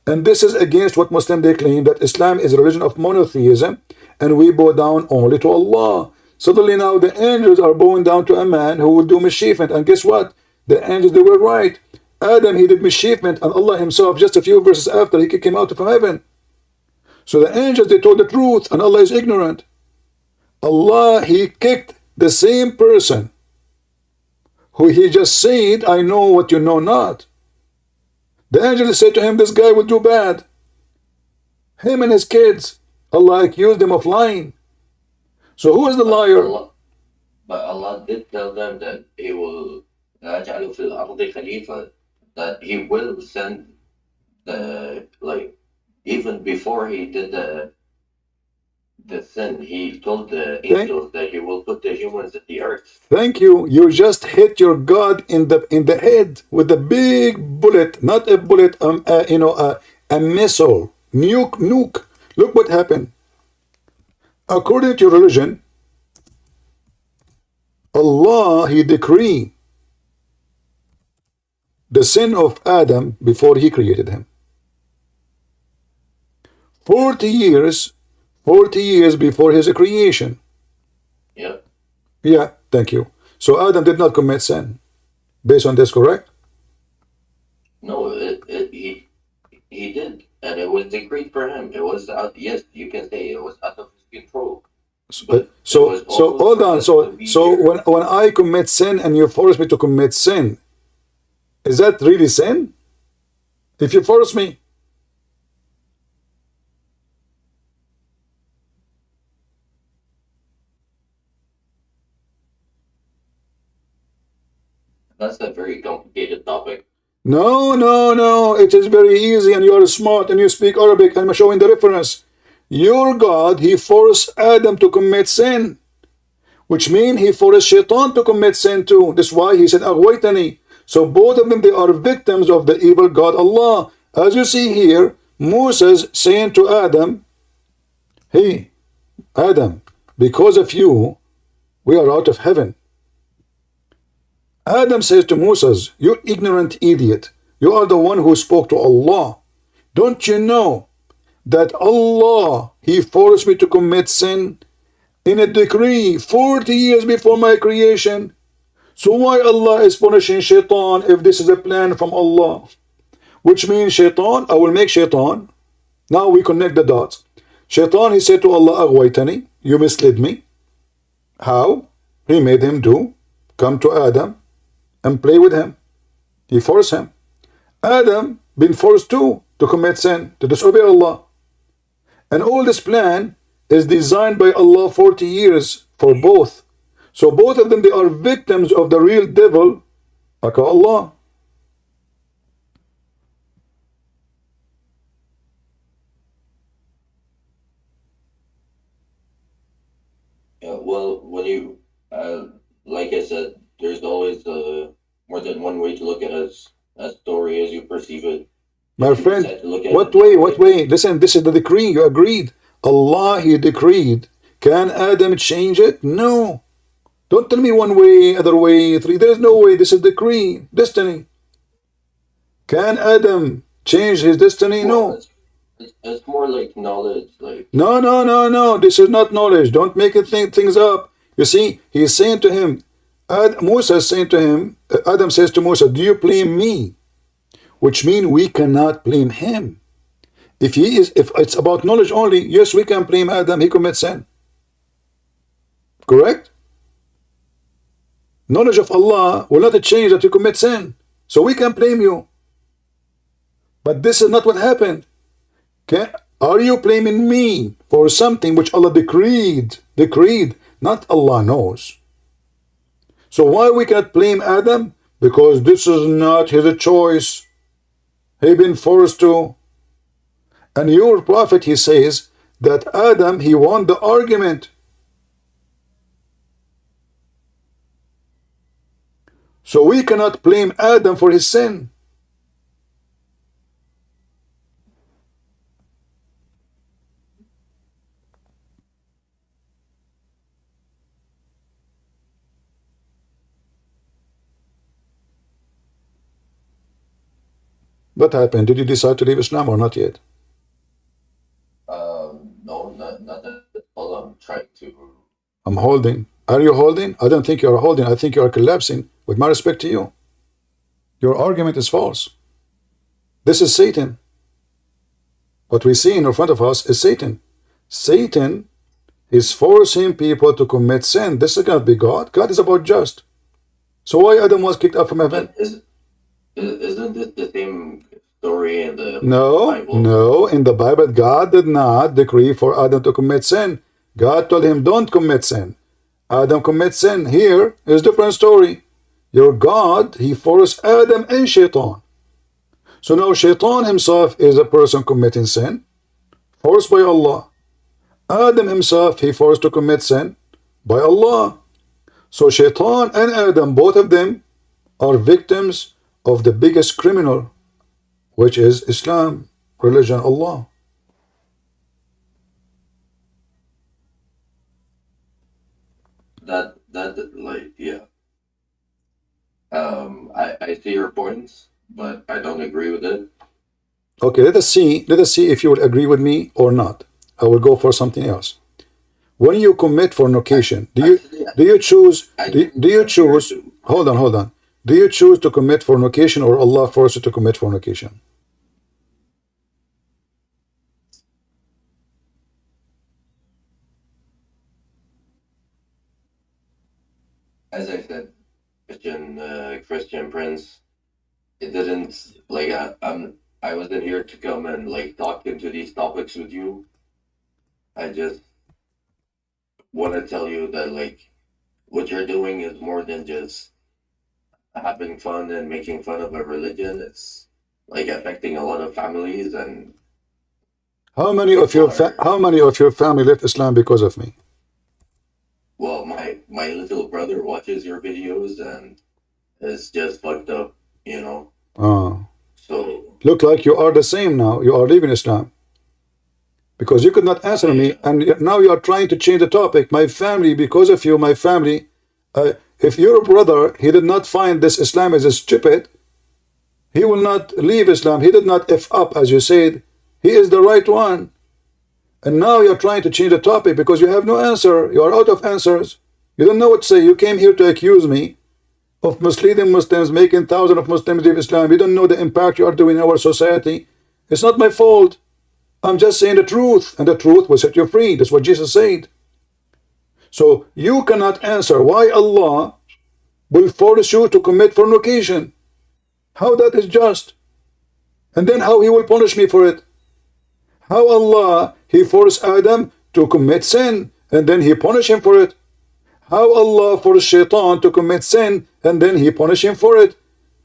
And this is against what Muslims they claim, that Islam is a religion of monotheism, and we bow down only to Allah. Suddenly now the angels are bowing down to a man who will do mischievement. And guess what? The angels, they were right. Adam, he did mischievement, and Allah himself, just a few verses after, he kicked him out from heaven. So the angels, they told the truth, and Allah is ignorant. Allah, he kicked the same person who he just said, I know what you know not. The angels said to him, this guy will do bad. Him and his kids. Allah accused him of lying. So who is the liar? But Allah did tell them that He will that He will send even before He did the sin, He told the angels that He will put the humans in the earth. Thank you. You just hit your God in the head with a big bullet, not a bullet, a missile, nuke. Look what happened. According to your religion, Allah, He decreed the sin of Adam before He created him. 40 years before his creation. Yeah, thank you. So Adam did not commit sin. Based on this, correct? No, he did. And it was decreed for him. It was yes, you can say it was out of his control. So hold on. So when I commit sin and you force me to commit sin, is that really sin? If you force me. That's a very complicated topic. No. It is very easy, and you are smart, and you speak Arabic, and I'm showing the reference. Your God, He forced Adam to commit sin, which means He forced Shaitan to commit sin too. That's why He said, Aghwaytani. So both of them, they are victims of the evil God Allah. As you see here, Moses saying to Adam, hey, Adam, because of you, we are out of heaven. Adam says to Moses, you ignorant idiot, you are the one who spoke to Allah. Don't you know that Allah, He forced me to commit sin in a decree 40 years before my creation? So why Allah is punishing Shaitan if this is a plan from Allah? Which means Shaitan, I will make Shaitan. Now we connect the dots. Shaitan, he said to Allah, Aghwaytani, you misled me. How? He made him come to Adam and play with him. He forced him. Adam been forced too to commit sin, to disobey Allah. And all this plan is designed by Allah 40 years for both. So both of them, they are victims of the real devil, like Allah. Yeah, well, when you, like I said, there's always more than one way to look at a story as you perceive it. My If you friend, decide to look at what it that way? What way? Listen, this is the decree. You agreed. Allah, He decreed. Can Adam change it? No. Don't tell me one way, other way, three. There is no way. This is decree, destiny. Can Adam change his destiny? Well, No. it's more like knowledge, like No, no, no, no. This is not knowledge. Don't make it think things up. You see, he's saying to him, Musa is saying to him, Adam says to Musa, do you blame me? Which means we cannot blame him. If it's about knowledge only, yes, we can blame Adam. He commits sin. Correct? Knowledge of Allah will not change that you commit sin. So we can blame you. But this is not what happened. Are you blaming me for something which Allah decreed? Decreed, not Allah knows. So why we cannot blame Adam? Because this is not his choice. He been forced to. And your prophet, he says that Adam, he won the argument. So we cannot blame Adam for his sin. What happened? Did you decide to leave Islam or not yet? no, not that all I'm trying to. I'm holding. Are you holding? I don't think you are holding. I think you are collapsing. With my respect to you, your argument is false. This is Satan. What we see in front of us is Satan. Satan is forcing people to commit sin. This is going to be God. God is about just. So why Adam was kicked out from heaven? Isn't this the same story in the No, Bible? no. In the Bible, God did not decree for Adam to commit sin. God told him, don't commit sin. Adam commits sin. Here is a different story. Your God, he forced Adam and Shaitan. So now Shaitan himself is a person committing sin, forced by Allah. Adam himself, he forced to commit sin by Allah. So Shaitan and Adam, both of them, are victims of the biggest criminal, which is Islam, religion, Allah. That like yeah. I see your points, but I don't agree with it. Okay, let us see if you will agree with me or not. I will go for something else. When you commit fornication, do you choose? Hold on. Do you choose to commit fornication, or Allah forces you to commit fornication? As I said, Christian Prince, it didn't like I wasn't here to come and like talk into these topics with you. I just want to tell you that like what you're doing is more than just having fun and making fun of a religion. It's like affecting a lot of families. And how many of your family left Islam because of me? Well, my little brother watches your videos and it's just fucked up, you know. So look like you are the same now. You are leaving Islam because you could not answer me, and now you are trying to change the topic. My family, because of you, my family. If your brother, he did not find this Islam as a stupid, he will not leave Islam. He did not F up, as you said. He is the right one. And now you're trying to change the topic because you have no answer. You are out of answers. You don't know what to say. You came here to accuse me of misleading Muslims, making thousands of Muslims leave Islam. You don't know the impact you are doing in our society. It's not my fault. I'm just saying the truth, and the truth will set you free. That's what Jesus said. So you cannot answer why Allah will force you to commit fornication. How that is just? And then how he will punish me for it? How Allah, he forced Adam to commit sin, and then he punish him for it. How Allah forced shaitan to commit sin, and then he punish him for it?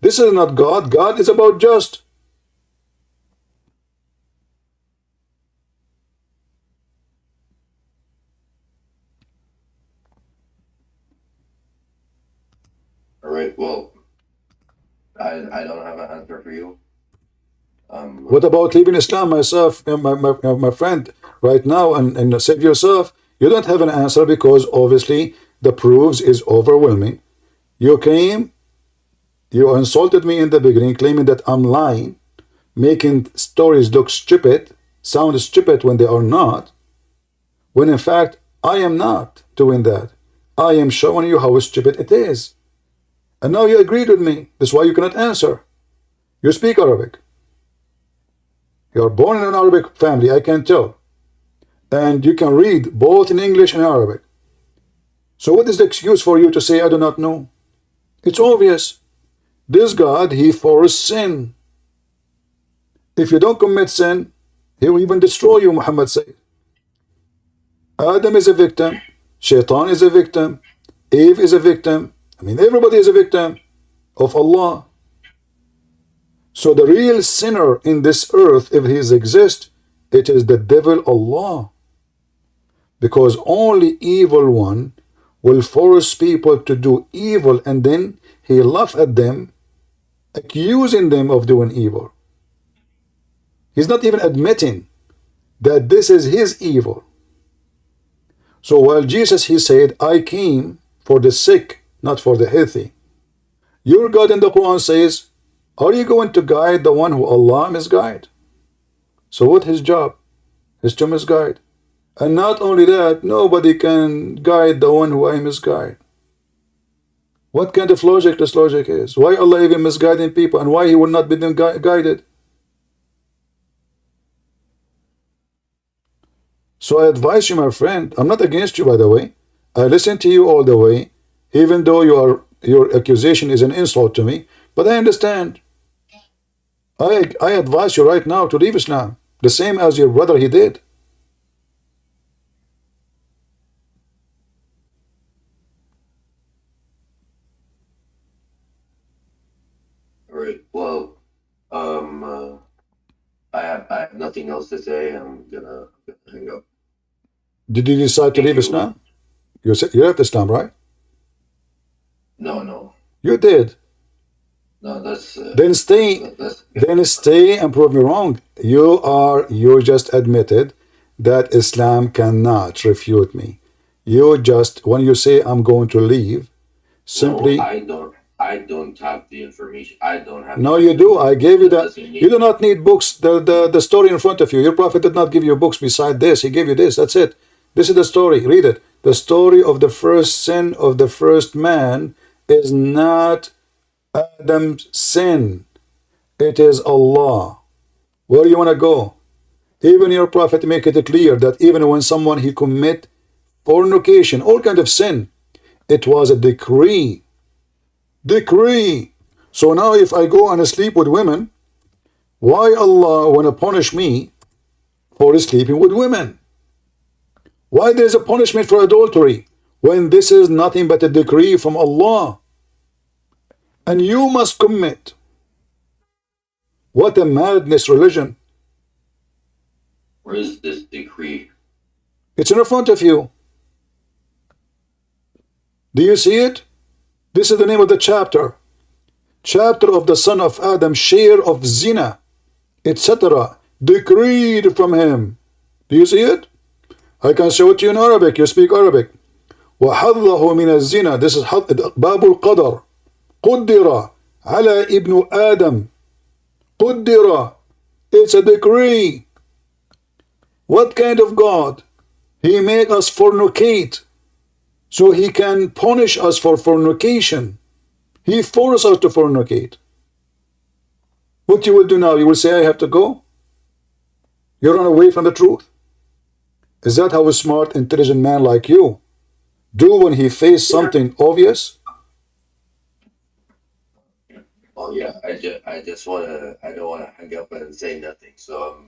This is not God. God is about just. All right. Well, I don't have an answer for you. What about leaving Islam, myself, my friend, right now, and save yourself? You don't have an answer because obviously the proofs is overwhelming. You came, you insulted me in the beginning, claiming that I'm lying, making stories look stupid, sound stupid when they are not, when in fact I am not doing that. I am showing you how stupid it is. And now you agreed with me. That's why you cannot answer. You speak Arabic. You are born in an Arabic family, I can tell. And you can read both in English and Arabic. So what is the excuse for you to say, I do not know? It's obvious. This God, he forced sin. If you don't commit sin, he will even destroy you, Muhammad said. Adam is a victim. Shaitan is a victim. Eve is a victim. I mean, everybody is a victim of Allah. So the real sinner in this earth, if he exists, it is the devil Allah. Because only evil one will force people to do evil, and then he laugh at them, accusing them of doing evil. He's not even admitting that this is his evil. So while Jesus, he said, I came for the sick, not for the healthy. Your God in the Quran says, are you going to guide the one who Allah misguide? So what his job? Is to misguide. And not only that, nobody can guide the one who I misguide. What kind of logic this logic is? Why Allah even misguiding people, and why he will not be them guided? So I advise you, my friend, I'm not against you, by the way. I listen to you all the way, even though your accusation is an insult to me, but I understand. I advise you right now to leave Islam, the same as your brother he did. All right. Well, I have nothing else to say. I'm gonna hang up. Did you decide to leave Islam? You left Islam, right? No. You did. No, that's Then stay and prove me wrong. You just admitted that Islam cannot refute me. You just, when you say I'm going to leave, simply no, I don't have the information. I don't have. No, you do. I gave you that. You do not need books. The story in front of you. Your prophet did not give you books beside this. He gave you this. That's it. This is the story. Read it. The story of the first sin of the first man is not Adam's sin. It is Allah. Where do you want to go? Even your prophet make it clear that even when someone he commit fornication, all kind of sin, it was a decree. Decree. So now if I go and sleep with women, why Allah want to punish me for sleeping with women? Why there is a punishment for adultery when this is nothing but a decree from Allah? And you must commit. What a madness religion. Where is this decree? It's in front of you. Do you see it? This is the name of the chapter. Chapter of the son of Adam, share of zina, etc. Decreed from him. Do you see it? I can show it to you in Arabic. You speak Arabic. وَحَظَّهُ مِنَ الزِّنَا. This is باب القدر. قدر على ابن آدم. قدر. It's a decree. What kind of God? He made us fornicate, so he can punish us for fornication. He forced us to fornicate. What you will do now? You will say, I have to go? You run away from the truth? Is that how a smart, intelligent man like you do when he faces something obvious? Oh yeah, I just wanna, I don't wanna hang up and say nothing. So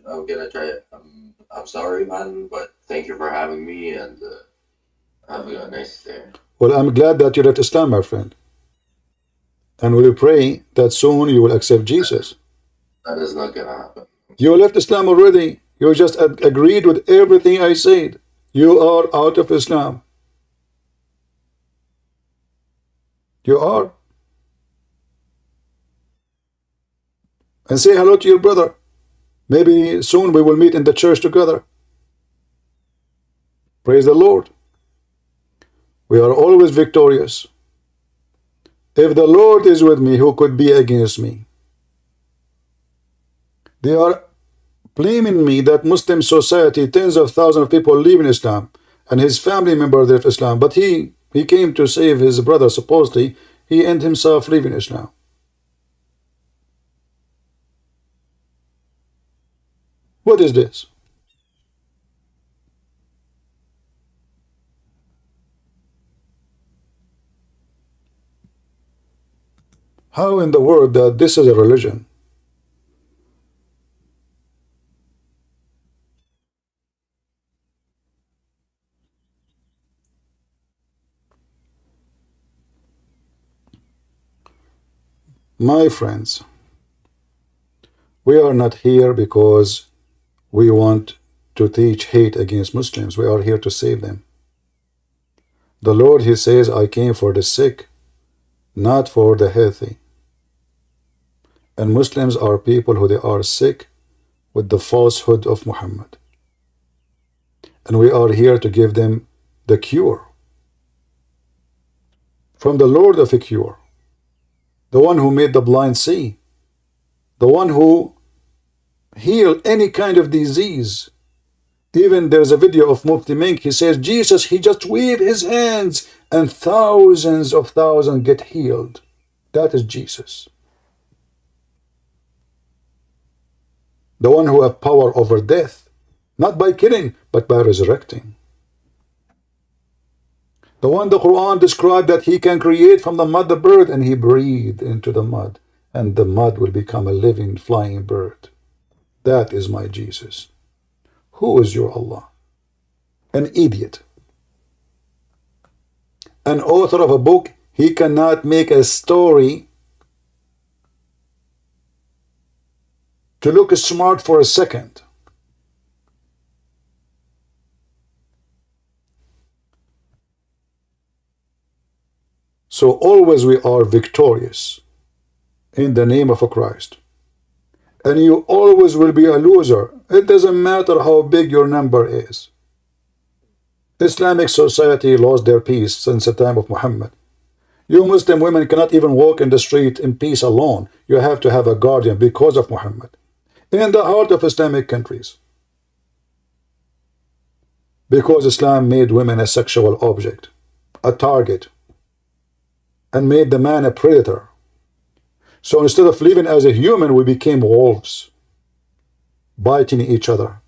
I'm gonna try it. I'm sorry, man, but thank you for having me, and have a nice day. Well, I'm glad that you left Islam, my friend. And we pray that soon you will accept Jesus. That is not gonna happen. You left Islam already. You just agreed with everything I said. You are out of Islam. You are. And say hello to your brother. Maybe soon we will meet in the church together. Praise the Lord. We are always victorious. If the Lord is with me, who could be against me? They are blaming me that Muslim society, tens of thousands of people live in Islam, and his family members of Islam. But he came to save his brother, supposedly. He and himself live in Islam. What is this? How in the world that this is a religion? My friends, we are not here because we want to teach hate against Muslims. We are here to save them. The Lord, he says, I came for the sick, not for the healthy. And Muslims are people who they are sick with the falsehood of Muhammad. And we are here to give them the cure from the Lord of a cure, the one who made the blind see, the one who healed any kind of disease. Even there's a video of Mufti Menk. He says, Jesus, he just waved his hands and thousands of thousands get healed. That is Jesus. The one who has power over death, not by killing, but by resurrecting. The one the Quran described that he can create from the mud the bird, and he breathed into the mud, and the mud will become a living flying bird. That is my Jesus. Who is your Allah? An idiot. An author of a book, he cannot make a story to look smart for a second. So always we are victorious in the name of a Christ. And you always will be a loser. It doesn't matter how big your number is. Islamic society lost their peace since the time of Muhammad. You Muslim women cannot even walk in the street in peace alone. You have to have a guardian because of Muhammad. In the heart of Islamic countries. Because Islam made women a sexual object, a target, and made the man a predator. So instead of living as a human, we became wolves, biting each other.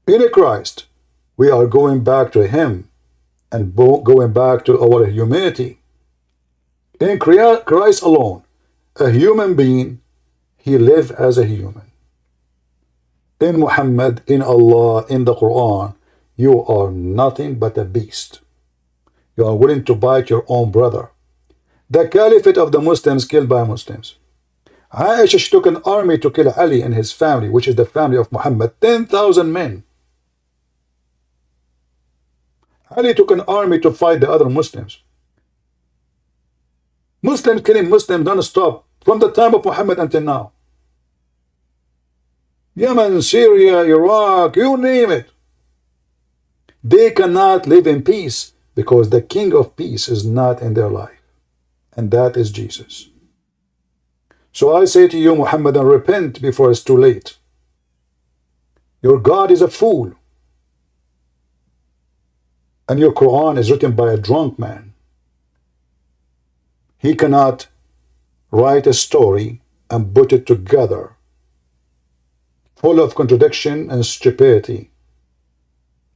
In Christ, we are going back to him and going back to our humanity. In Christ alone, a human being, he lived as a human. In Muhammad, in Allah, in the Quran, you are nothing but a beast. You are willing to bite your own brother. The caliphate of the Muslims killed by Muslims. Aisha took an army to kill Ali and his family, which is the family of Muhammad, 10,000 men. Ali took an army to fight the other Muslims. Muslims killing Muslims non-stop from the time of Muhammad until now. Yemen, Syria, Iraq, you name it. They cannot live in peace because the King of Peace is not in their life. And that is Jesus. So I say to you, Muhammadan, repent before it's too late. Your God is a fool. And your Quran is written by a drunk man. He cannot write a story and put it together, full of contradiction and stupidity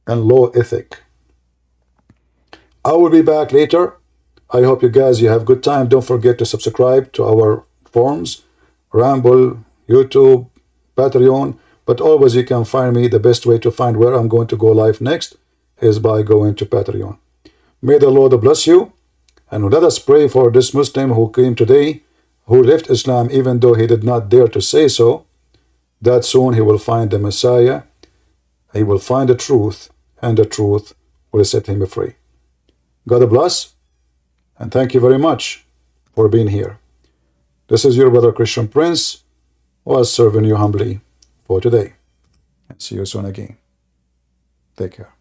and low ethic. I will be back later. I hope you guys, you have good time. Don't forget to subscribe to our forums, Ramble, YouTube, Patreon. But always you can find me. The best way to find where I'm going to go live next is by going to Patreon. May the Lord bless you. And let us pray for this Muslim who came today, who left Islam even though he did not dare to say so, that soon he will find the Messiah, he will find the truth, and the truth will set him free. God bless, and thank you very much for being here. This is your brother Christian Prince, was serving you humbly for today. And see you soon again. Take care.